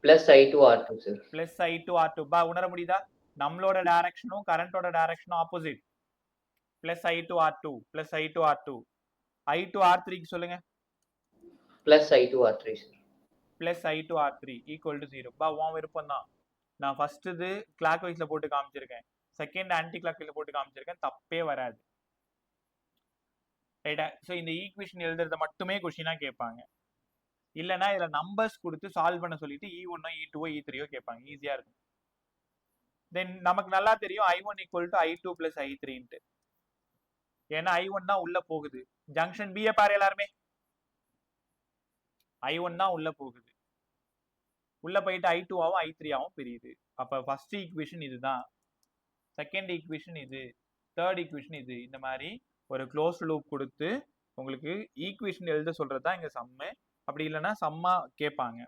Plus I2 R2 sir. Plus I2 R2 பா. உணர முடியுதா? நம்மளோட டைரக்ஷனும் கரண்டோட டைரக்ஷனும் opposite. Plus I2 R2 plus I2 R2. I2 R3க்கு சொல்லுங்க. Plus I2 R3 sir. Plus I2 R3 equal to 0. பா உன் விருப்பம் தான். நான் ஃபர்ஸ்ட் இது கிளாக் வைஸ்ல போட்டு காமிச்சிருக்கேன், செகண்ட் ஆன்டி கிளாக் வைஸ்ல போட்டு காமிச்சிருக்கேன், தப்பே வராது. ரைட்டா? ஸோ இந்த ஈக்குவேஷன் எழுதுறத மட்டுமே கொஸ்டினா கேட்பாங்க. இல்லைன்னா இதுல நம்பர்ஸ் கொடுத்து சால்வ் பண்ண சொல்லிட்டு E1 E2 E3 கேட்பாங்க. ஈஸியா இருக்கும். தென் நமக்கு நல்லா தெரியும் I1 equal to I2 plus I3. ஏன்னா I1 தான் உள்ள போகுது. ஜங்ஷன் B பாரு எல்லாருமே, I1 தான் உள்ள போகுது. உள்ள போயிட்டு I2ஆவும் I3ஆவும் பிரியுது. அப்ப ஃபர்ஸ்ட் ஈக்குவேஷன் இதுதான், செகண்ட் ஈக்குவேஷன் இது, தேர்ட் ஈக்குவேஷன் இது. இந்த மாதிரி ஒரு க்ளோஸ் லூப் கொடுத்து உங்களுக்கு ஈக்குவேஷன் எழுத சொல்றது தான் இங்க சம்மு. அப்படி இல்லைன்னா சம்மா கேட்பாங்க.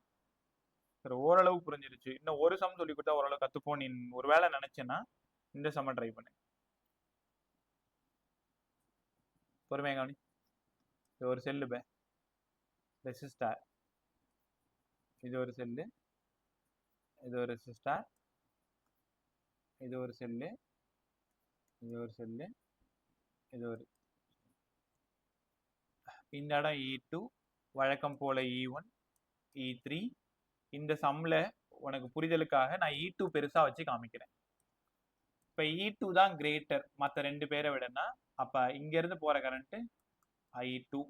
சரி, ஓரளவு புரிஞ்சிருச்சு. இன்னும் ஒரு சம் சொல்லி கொடுத்தா ஓரளவு கத்துப்போம் நீ ஒரு வேலை நினைச்சேன்னா இந்த சம்ம ட்ரை பண்ணு. பொறுமையா கவனி. இது ஒரு செல்லு பே, ரெசிஸ்டார். இது ஒரு செல்லு, இது ஒரு ரெசிஸ்டார், இது ஒரு செல்லு, இது ஒரு செல்லு, இது ஒரு இந்த இடம் E2 வழக்கம் போல E1 E3 இந்த சம்ல உனக்கு புரிதலுக்காக நான் E2 பெருசா வச்சு காமிக்கிறேன். இப்ப E2 தான் கிரேட்டர் மற்ற ரெண்டு பேரை விடனா அப்ப இங்க இருந்து போற கரண்ட் I2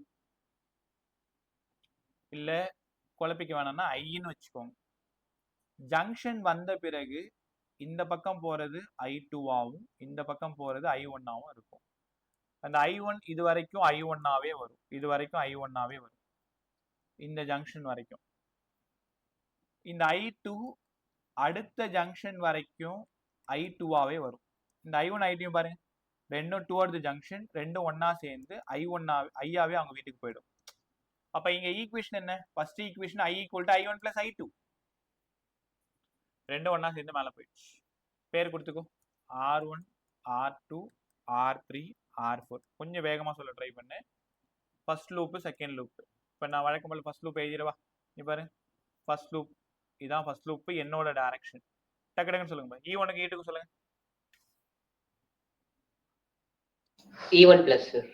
இல்ல குழப்பிக்க வேணாம்னா ஐன்னு வச்சுக்கோங்க. ஜங்ஷன் வந்த பிறகு இந்த பக்கம் போறது I2 ஆவும் இந்த பக்கம் போறது I1 ஆவும் இருக்கும். அந்த I1 இது வரைக்கும் I1 ஆவே வரும், இது வரைக்கும் I1 ஆவே வரும் இந்த ஜங்ஷன் வரைக்கும். இந்த I2 அடுத்த ஜங்ஷன் வரைக்கும் I2 ஆவே வரும். இந்த I1 I2 பாருங்க ரெண்டும் டுவர்ட் தி ஜங்ஷன், ரெண்டும் ஒண்ணா சேர்ந்து I1 ஐயாவே அவங்க வீட்டுக்கு போயிடும். அப்ப இங்க ஈக்குவேஷன் என்ன? First equation I equal to I1 plus I2 ரெண்டும் ஒண்ணா சேர்ந்து மேல போயிடுச்சு. பேர் கொடுத்துக்கோ R1 R2 R3 R4. கொஞ்சம் வேகமா சொல்ல ட்ரை பண்ணு. First loop second loop. இப்போ நான் வழக்கம் போல ஃபர்ஸ்ட் லூப் எழுதிடவா? நீ பாரு ஃபர்ஸ்ட் லூப் இதான் ஃபர்ஸ்ட் லூப் என்னோட டைரக்ஷன். டக்கு டக்குன்னு சொல்லுங்க. E1க்கு E2க்கு சொல்லுங்க. E1 plus sir.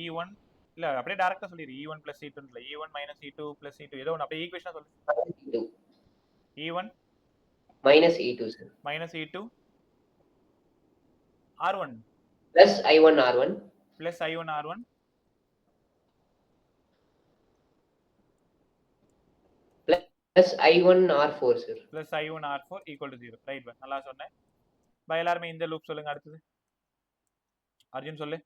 E1 இல்ல அப்படியே டைரக்டா சொல்லிரு. E1 plus E2 இல்ல E1 minus E2 plus E2 ஏதோ ஒன்று அப்படியே ஈக்குவேஷனா சொல்லு. E2 E1 minus E2 sir. minus E2 R1 Plus I1 R1 plus I1 R1 plus I1 R4 sir. plus I1 R4 equal to 0. Right பா, நல்லா சொன்னேன். பா எல்லாருமே இந்த லூப் சொல்லுங்க. அடுத்தது அர்ஜுன் சொல்லு.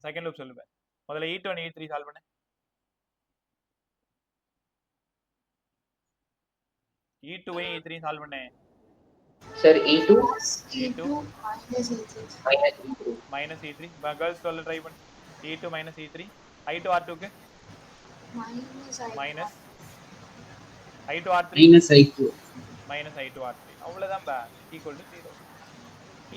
செகண்ட் லூப் சொல்லு. முதல்ல E2 and E3 சால்வ் பண்ணு. E2 ஐயும் E3 சால்வ் பண்ணு. Sir E2 E2 minus E3 minus E3. பா கேர்ள்ஸ் சொல்ல ட்ரை பண்ணு. E2 minus E3 I2 R2க்கு minus I2 R3 minus I2 minus I2 R3. அவ்வளவுதான் பா, ஈக்குவல் டு 0.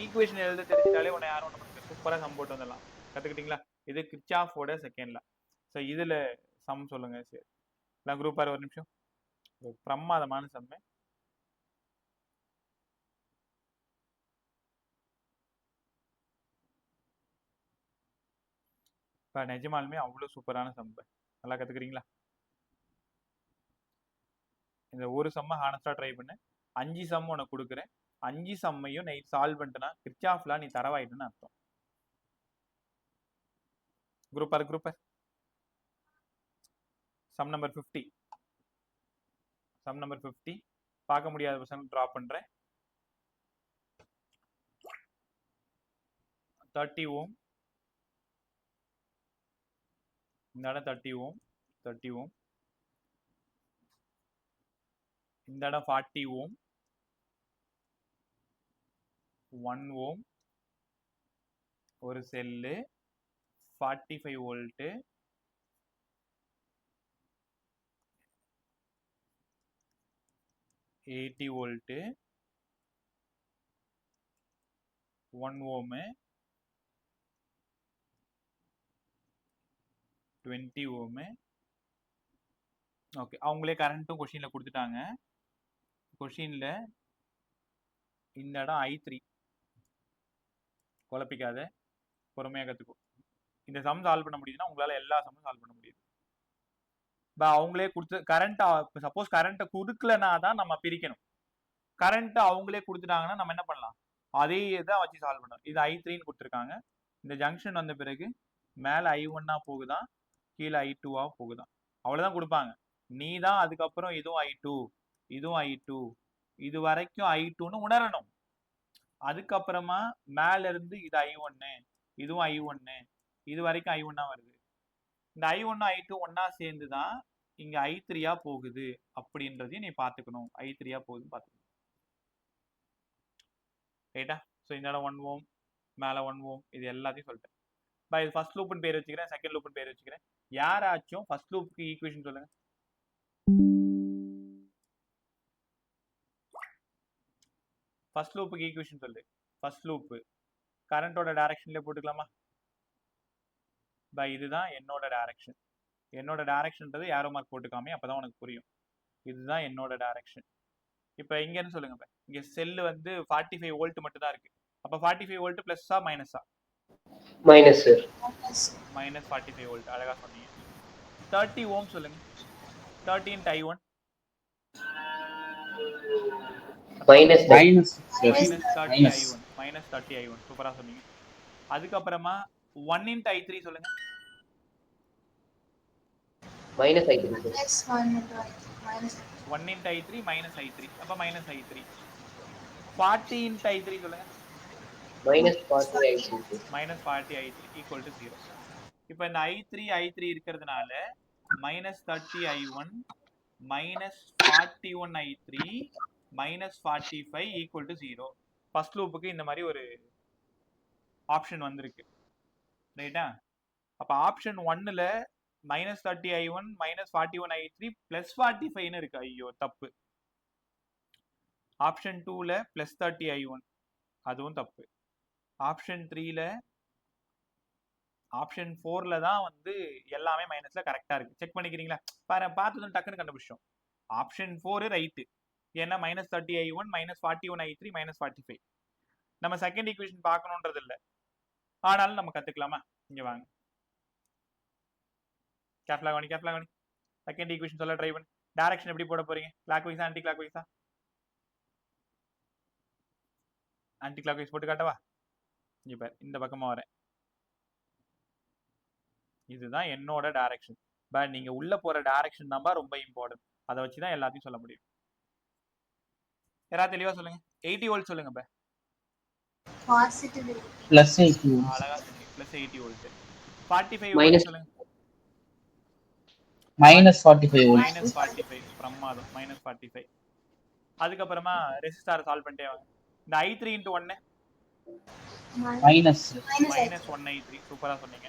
ஈக்குவேஷன் எழுத தெரிஞ்சாலே உன்னை யாரும் ஒன்று சூப்பரா சம் போட்டு வந்துடலாம். கத்துக்கிட்டீங்களா? இது கிர்ச்சாஃபோட செகண்ட் லா. ஸோ இதுல சம் சொல்லுங்க. சரி நான் குரூப் ஒரு நிமிஷம். பிரமாதமான சம்மு. இப்போ நிஜமாலுமே அவ்வளோ சூப்பரான சம். நல்லா கத்துக்கிறீங்களா? இந்த ஒரு சம்மை ஹானஸ்டா ட்ரை பண்ணு. 5 சம் உனக்கு கொடுக்குறேன். 5 சம்மையும் நீ சால்வ் பண்ணிட்டனா கிர்ச்சாஃப்ல நீ தரவாயிட்டுன்னு அர்த்தம். Group sum number 50. Sum number 50 பார்க்க முடியாத பசங்க டிராப் பண்றேன். 30 ஓம் இந்த இடம் 30 ஓம் 30 ஓம் இந்த இடம் 40 ஓம் 1 ஓம் ஒரு செல்லு 45 வோல்ட் 80 வோல்ட் 1 ஓம் 20 ஓம். ஓகே, அவங்களே கரண்ட்டும் கொஸ்டின்ல கொடுத்துட்டாங்க. கொஸ்டின்ல இந்த இடம் I3 குழப்பிக்காத, பொறுமையா கத்துக்கோ. இந்த சம் சால்வ் பண்ண முடியுதுன்னா உங்களால எல்லா சம்மும் சால்வ் பண்ண முடியுது. அவங்களே கொடுத்து கரண்ட் சப்போஸ் கரண்ட்டை கொடுக்கலனா தான் நம்ம பிரிக்கணும். கரண்ட் அவங்களே கொடுத்துட்டாங்கன்னா நம்ம என்ன பண்ணலாம்? அதே தான் வச்சு சால்வ் பண்ணணும். இது I3ன்னு கொடுத்துருக்காங்க. இந்த ஜங்ஷன் வந்த பிறகு மேல I1 போகுதான், கீழே I2 போகுதான், அவ்வளவுதான் கொடுப்பாங்க. நீ தான் அதுக்கப்புறம் இதுவும் I2 இதுவும் I2 இது வரைக்கும் I2ன்னு உணரணும். அதுக்கப்புறமா மேல இருந்து இது I1 இதுவும் I1 இது வரைக்கும் I1 வருது. இந்த I1 I2 ஒன்னா சேர்ந்துதான் இங்க I3 போகுது அப்படின்றதையும் நீ பாத்துக்கணும். I3 போகுதுன்னு பாத்துக்கணும். ரைட்டா? ஸோ இந்த இடம் 1 ஓம் மேல 1 ஓம் இது எல்லாத்தையும் சொல்லிட்டேன். இது ஃபர்ஸ்ட் லூப்னு பேர் வச்சுக்கிறேன், செகண்ட் லூப்னு பேர் வச்சுக்கிறேன். யாராச்சும் ஃபர்ஸ்ட் லூப்புக்கு ஈக்குவேஷன் சொல்லுங்க. ஃபர்ஸ்ட் லூப்புக்கு ஈக்குவேஷன் சொல்லு. ஃபர்ஸ்ட் லூப் கரண்டோட டைரக்ஷன்ல போட்டுக்கலாமா? இதுதான் என்னோட டைரக்ஷன். என்னோட டைரக்ஷன்ன்றது ஏரோ மார்க் போட்டுக்காமே, அப்பதான் உனக்கு புரியும். இதுதான் என்னோட டைரக்ஷன். இப்போ இங்கன்னு சொல்லுங்க. இங்க செல்லு வந்து 45 வோல்ட் மட்டும் தான் இருக்கு. அப்ப 45 வோல்ட் பிளஸ்ஸா மைனஸா? Minus sir. Minus 45 volt. அழகா சொன்னீங்க. 30 ஓம் சொல்லுங்க. 30 into I1 minus minus minus 30 minus I1 minus 30 I1 சூப்பரா சொன்னீங்க. அதுக்கப்புறமா 1 into I3 சொல்லுங்க. Minus I3 sir. 1 into I3 minus I3 அப்ப minus I3. 40 into I3 சொல்லுங்க. Minus 40 I3 sir. minus 40 I3 equal to 0. இப்போ இந்த I3 இருக்கிறதுனால minus 30 I1 minus 41 I3 minus 45 equal to 0. First லூப்புக்கு இந்த மாதிரி ஒரு ஆப்ஷன் வந்திருக்கு, ரைட்டா? அப்ப ஆப்ஷன் 1ல minus 30 I1 minus 41 I3 plus 45ன்னு இருக்கு. ஐயோ தப்பு. ஆப்ஷன் 2ல பிளஸ் 30 I1 அதுவும் தப்பு. ஆப்ஷன் 3ல ஆப்ஷன் 4ல தான் வந்து எல்லாமே மைனஸ்ல கரெக்டா இருக்கு. செக் பண்ணிக்கிறீங்களா? பார்த்ததும் டக்குன்னு கண்டுபிடிச்சோம். Option 4 right. ஏன்னா minus 30 I1 minus 41 I3 minus 45. நம்ம செகண்ட் ஈக்குவேஷன் பார்க்கணுன்றது இல்லை, ஆனாலும் நம்ம கத்துக்கலாமா? இங்க வாங்க, கேப்லா கவனி. செகண்ட் ஈக்குவேஷன் சொல்ல ட்ரை பண்ணி டைரக்ஷன் எப்படி போட போறீங்க? கிளாக் வைஸா ஆன்டி கிளாக் வைஸா? ஆன்டி கிளாக் வைஸ் போட்டு காட்டவா? இப்ப இந்த பக்கமா வரேன். இதுதான் என்னோட டைரக்ஷன். பட் நீங்க உள்ள போற டைரக்ஷன் தான் ரொம்ப இம்பார்ட்டன்ட். அதை வச்சு தான் எல்லாத்தையும் சொல்ல முடியும். யாராவது தெளிவா சொல்லுங்க. 80 வோல்ட் சொல்லுங்க. ப பிளஸ் 80 அழகா சொன்னீங்க. Plus 80 volt. 45 Minus. வோல்ட் சொல்லுங்க. Minus 45 volt minus 45. பிரமாதம். மைனஸ் 45. அதுக்கப்புறமா ரெசிஸ்டார் சால்வ் பண்ணிட்டே வாங்க. இந்த I3 into 1 minus minus 1 I3 சூப்பரா சொன்னீங்க.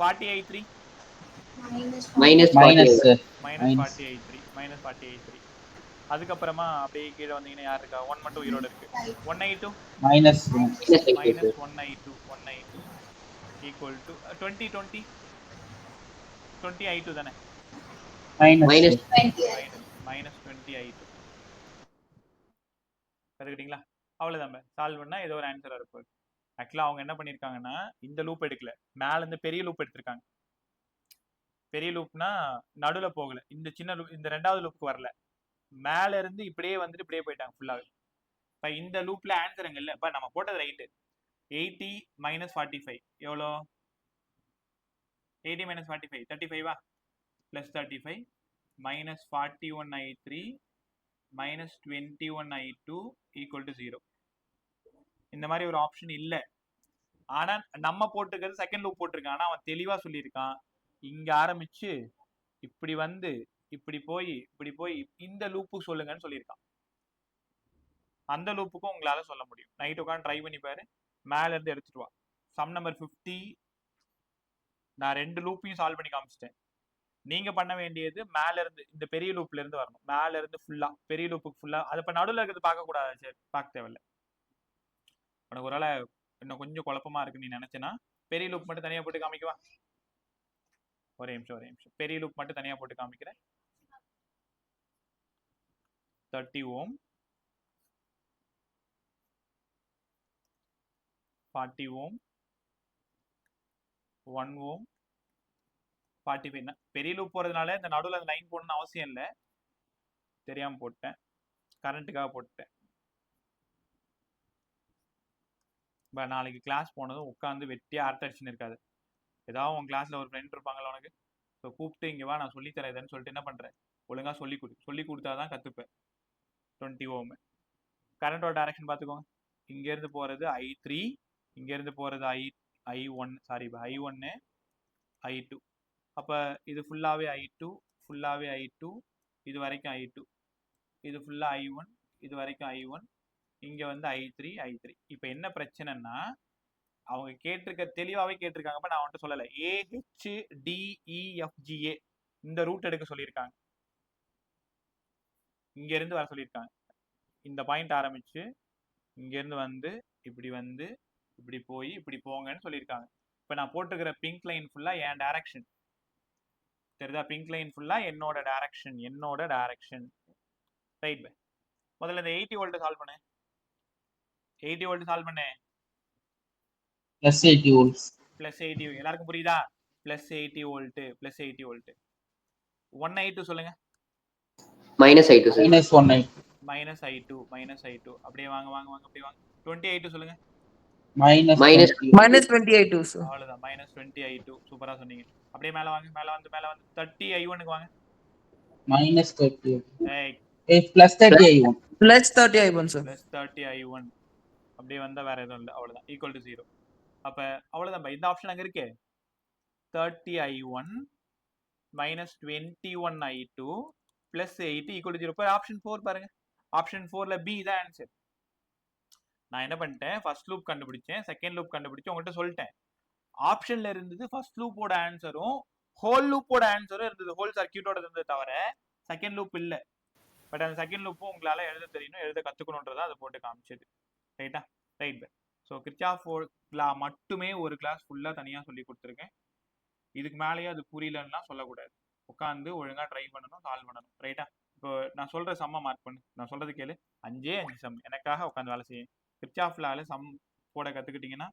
40 I3 minus minus minus 40 I3 minus 40 I3. அதுக்கப்புறமா அப்படியே கீழே வந்தீங்கன்னா யார் இருக்கா? 1 மட்டும் உயிரோட இருக்கு. 1 I2 minus minus 1 I2 equal to 20 I2 தானே? Minus minus 20 I2. கரெக்ட்டுங்களா? அவ்வளவுதான். சால்வ் பண்ணா ஏதோ ஒரு ஆன்சர் இருக்கும். ஆக்சுவலா அவங்க என்ன பண்ணிருக்காங்கன்னா இந்த லூப் எடுக்கல, மேல இருந்து பெரிய லூப் எடுத்திருக்காங்க. பெரிய லூப்னா நடுவுல போகல, இந்த சின்ன லூப் இந்த ரெண்டாவது லூப்புக்கு வரல, மேல இருந்து இப்படியே வந்துட்டு இப்படியே போயிட்டாங்க ஃபுல்லாவே. இப்ப இந்த லூப்ல ஆன்சர் எங்க இல்ல. இப்ப நம்ம போட்டது ரைட்டு. 80 minus 45 எவ்வளோ? 80 minus 45 35 plus 35 minus 41 I3 minus 21 I2 equal to 0. இந்த மாதிரி ஒரு ஆப்ஷன் இல்ல. ஆனா நம்ம போட்டுக்கிறது செகண்ட் லூப் போட்டிருக்கான். ஆனா அவன் தெளிவா சொல்லியிருக்கான், இங்க ஆரம்பிச்சு இப்படி வந்து இப்படி போய் இந்த லூப்பு சொல்லுங்கன்னு சொல்லியிருக்கான். அந்த லூப்புக்கும் உங்களால சொல்ல முடியும். நைட் உட்காந்து ட்ரை பண்ணி பாரு. மேல இருந்து எடுத்துட்டு வா. சம் நம்பர் 50 நான் 2 லூப்பையும் சால்வ் பண்ணி காமிச்சிட்டேன். நீங்க பண்ண வேண்டியது மேல இருந்து இந்த பெரிய லூப்ல இருந்து வரணும். மேல இருந்து ஃபுல்லா பெரிய லூப்புக்கு ஃபுல்லா. அது இப்ப நடுவில் இருக்கிறது பார்க்க கூடாது. சரி, பார்க்க தேவையில்ல. உனக்கு ஒருவேளை இன்னும் கொஞ்சம் குழப்பமா இருக்கு நீ நினைச்சேன்னா பெரிய லூப் மட்டும் தனியா போட்டு காமிக்கவா? ஒரே நிமிஷம். பெரிய லூப் மட்டும் தனியா போட்டு காமிக்கிறேன். 30 ohm 40 ohm 1 ohm 45. பெரிய லூப் போறதுனால இந்த நடுவில் அந்த லைன் போடணும்னு அவசியம் இல்லை, தெரியாம போட்டேன், கரண்ட்டுக்காக போட்டேன். நாளைக்கு கிளாஸ் போனதும் உட்காந்து வெட்டியா அர்த்தடிச்சுன்னு இருக்காது. ஏதாவது உன் கிளாஸ்ல ஒரு ஃப்ரெண்ட் இருப்பாங்கல்ல உனக்கு, ஸோ கூப்பிட்டு இங்கே வா நான் சொல்லித்தரேன் இதுன்னு சொல்லிட்டு என்ன பண்றேன், ஒழுங்கா சொல்லி கொடுத்தாதான் கத்துப்பேன். 20 ohm கரண்டோட டைரக்ஷன் பார்த்துக்கோங்க. இங்க இருந்து போறது I3, இங்க இருந்து போறது I1 I2. அப்ப இது ஃபுல்லாவே I2 இது வரைக்கும் I2, இது ஃபுல்லா I1 இது வரைக்கும் I1, இங்க வந்து I3. இப்ப என்ன பிரச்சனைன்னா அவங்க தெளிவாவே கேட்டிருக்காங்க. நான் வந்துட்டு சொல்லல, AHDEFGA இந்த ரூட் எடுக்க சொல்லியிருக்காங்க. இங்க இருந்து வர சொல்லியிருக்காங்க. இந்த பாயிண்ட் ஆரம்பிச்சு இங்க இருந்து வந்து இப்படி போய் இப்படி போங்கன்னு சொல்லியிருக்காங்க. இப்ப நான் போட்டுக்கிற பிங்க் லைன் ஃபுல்லா என் டைரக்ஷன் தெரியுதா? பிங்க் லைன் ஃபுல்லா என்னோட டைரக்ஷன். ரைட் பை முதல்ல இந்த 80 வோல்ட் சால்வ் பண்ணேன். plus 80 volts. பிளஸ் 80 எல்லாருக்கும் புரியுதா? Plus 80 volt plus 80 volt. 1i2 சொல்லுங்க. minus I2 sir. minus 180. Minus I2 அப்படியே வாங்க வாங்க வாங்க அப்படியே வாங்க. 20i2 சொல்லுங்க. minus Minus 20. minus 28 sir. அவ்வளவுதான் மைனஸ் 20i2. சூப்பரா சொன்னீங்க. அப்படியே மேல வாங்க மேல வந்து 30i1க்கு வாங்க. minus 30. ஏய் plus 30 I1. Plus 30 I1 sir. Plus 30i1 அப்படியே வந்தா வேற எதுவும் இல்லை, அவ்வளவுதான் ஈக்குவல் டு 0. அப்ப அவ்வளவுதான். இந்த ஆப்ஷன் அங்க இருக்கு. 30i1 minus 21i2 plus 80 equal to 0. இப்போ ஆப்ஷன் 4 பாருங்க. ஆப்ஷன் 4ல B தான் ஆன்சர். நான் என்ன பண்ணிட்டேன், ஃபர்ஸ்ட் லூப் கண்டுபிடிச்சேன், செகண்ட் லூப் கண்டுபிடிச்சேன், உங்கள்கிட்ட சொல்லிட்டேன். ஆப்ஷன்ல இருந்தது ஃபர்ஸ்ட் லூப்போட ஆன்சரும் ஹோல் லூப்போட ஆன்சரும் இருந்தது, ஹோல் சர்க்கியூட்டோட இருந்தது தவிர செகண்ட் லூப் இல்லை. பட் அந்த செகண்ட் லூப்பும் உங்களால எழுத தெரியணும், எழுத கத்துக்கணுன்றதா அதை போட்டு காமிச்சது. ரைட்டா? ரைட். ஸோ கிர்ச்சாஃப் லா மட்டுமே ஒரு கிளாஸ் ஃபுல்லா தனியா சொல்லி கொடுத்துருக்கேன். இதுக்கு மேலேயே அது புரியலன்னா சொல்லக்கூடாது. உட்காந்து ஒழுங்கா ட்ரை பண்ணணும், சால்வ் பண்ணணும். ரைட்டா? இப்போ நான் சொல்ற சம்ம மார்க் பண்ணு, நான் சொல்றது கேளு. 5 சம் எனக்காக உட்காந்து வேலை செய்யும். கிர்ச்சாஃப் லால சம் போட கத்துக்கிட்டீங்கன்னா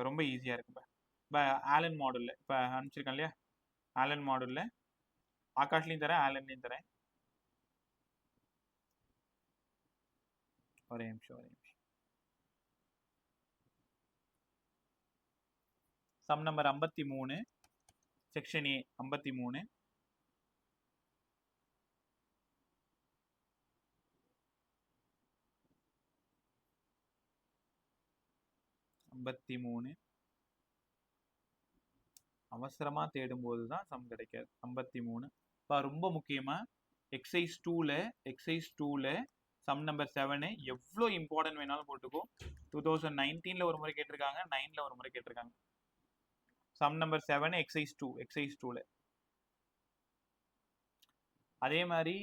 ரொம்ப ஈஸியா இருக்கும். இப்போ ஆலன் மாடல்ல இப்போ அனுப்பிச்சிருக்கேன் இல்லையா, ஆலன் மாடல்ல ஆகாஷ்லையும் தரேன், ஆலன்லையும் தரேன். ஒரே நிமிஷம். Sum number 53 section A 53. அவசரமா தேடும் போதுதான் சம் கிடைக்காது. 53 ரொம்ப முக்கியமா எக்ஸைஸ் 2ல சம் நம்பர் 7 எவ்வளோ இம்பார்ட்டன்ட் வேணாலும் போட்டுக்கோ. 2019ல ஒரு முறை கேட்டிருக்காங்க, 9ல ஒரு முறை கேட்டிருக்காங்க. சம் நம்பர் 7 எக்ஸைஸ் 2ல. அதே மாதிரி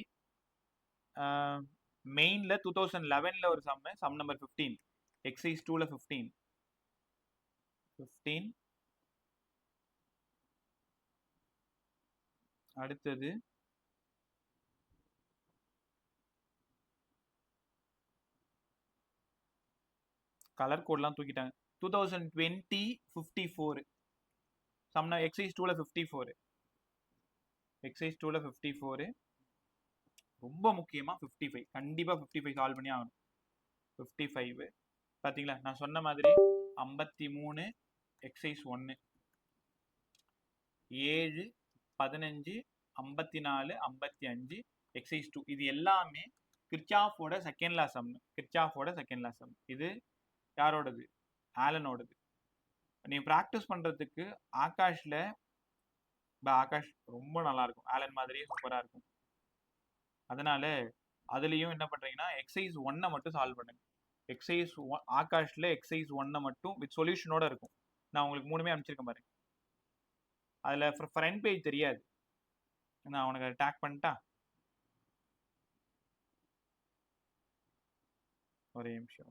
மெயின்ல 2011ல ஒரு சம் நம்பர் 15 எக்ஸைஸ் 2ல 15. அடுத்தது கலர் கோட்லாம் தூக்கிட்டாங்க. 2020 54 சம்னா எக்ஸைஸ் 2ல 54. எக்ஸைஸ் 2ல 54 ரொம்ப முக்கியமா 55 கண்டிப்பா 55 சால்வ் பண்ணி ஆகணும். 55 பாத்தீங்களா, நான் சொன்ன மாதிரி 53 எக்ஸைஸ் 1, 7, 15, 54, 55 எக்ஸைஸ் 2. இது எல்லாமே கிர்ச்சாஃபோட செகண்ட் லா சம். இது யாரோடது? ஆலனோடது. நீ ப்ராக்டிஸ் பண்றதுக்கு ஆகாஷ் ரொம்ப நல்லா இருக்கும், ஆலன் மாதிரியே சூப்பரா இருக்கும். அதனால அதுலயும் என்ன பண்றீங்கன்னா எக்ஸைஸ் 1 மட்டும் சால்வ் பண்ணுங்க. ஆகாஷ்ல எக்ஸைஸ் 1 மட்டும் வித் சொல்யூஷனோட இருக்கும். நான் உங்களுக்கு 3மே அனுப்பிச்சிருக்கேன் பாருங்க. அதுல ஃப்ரண்ட் பேஜ் தெரியாது, நான் உனக்கு டேக் பண்ணிட்டா. ஒரே நிமிஷம்.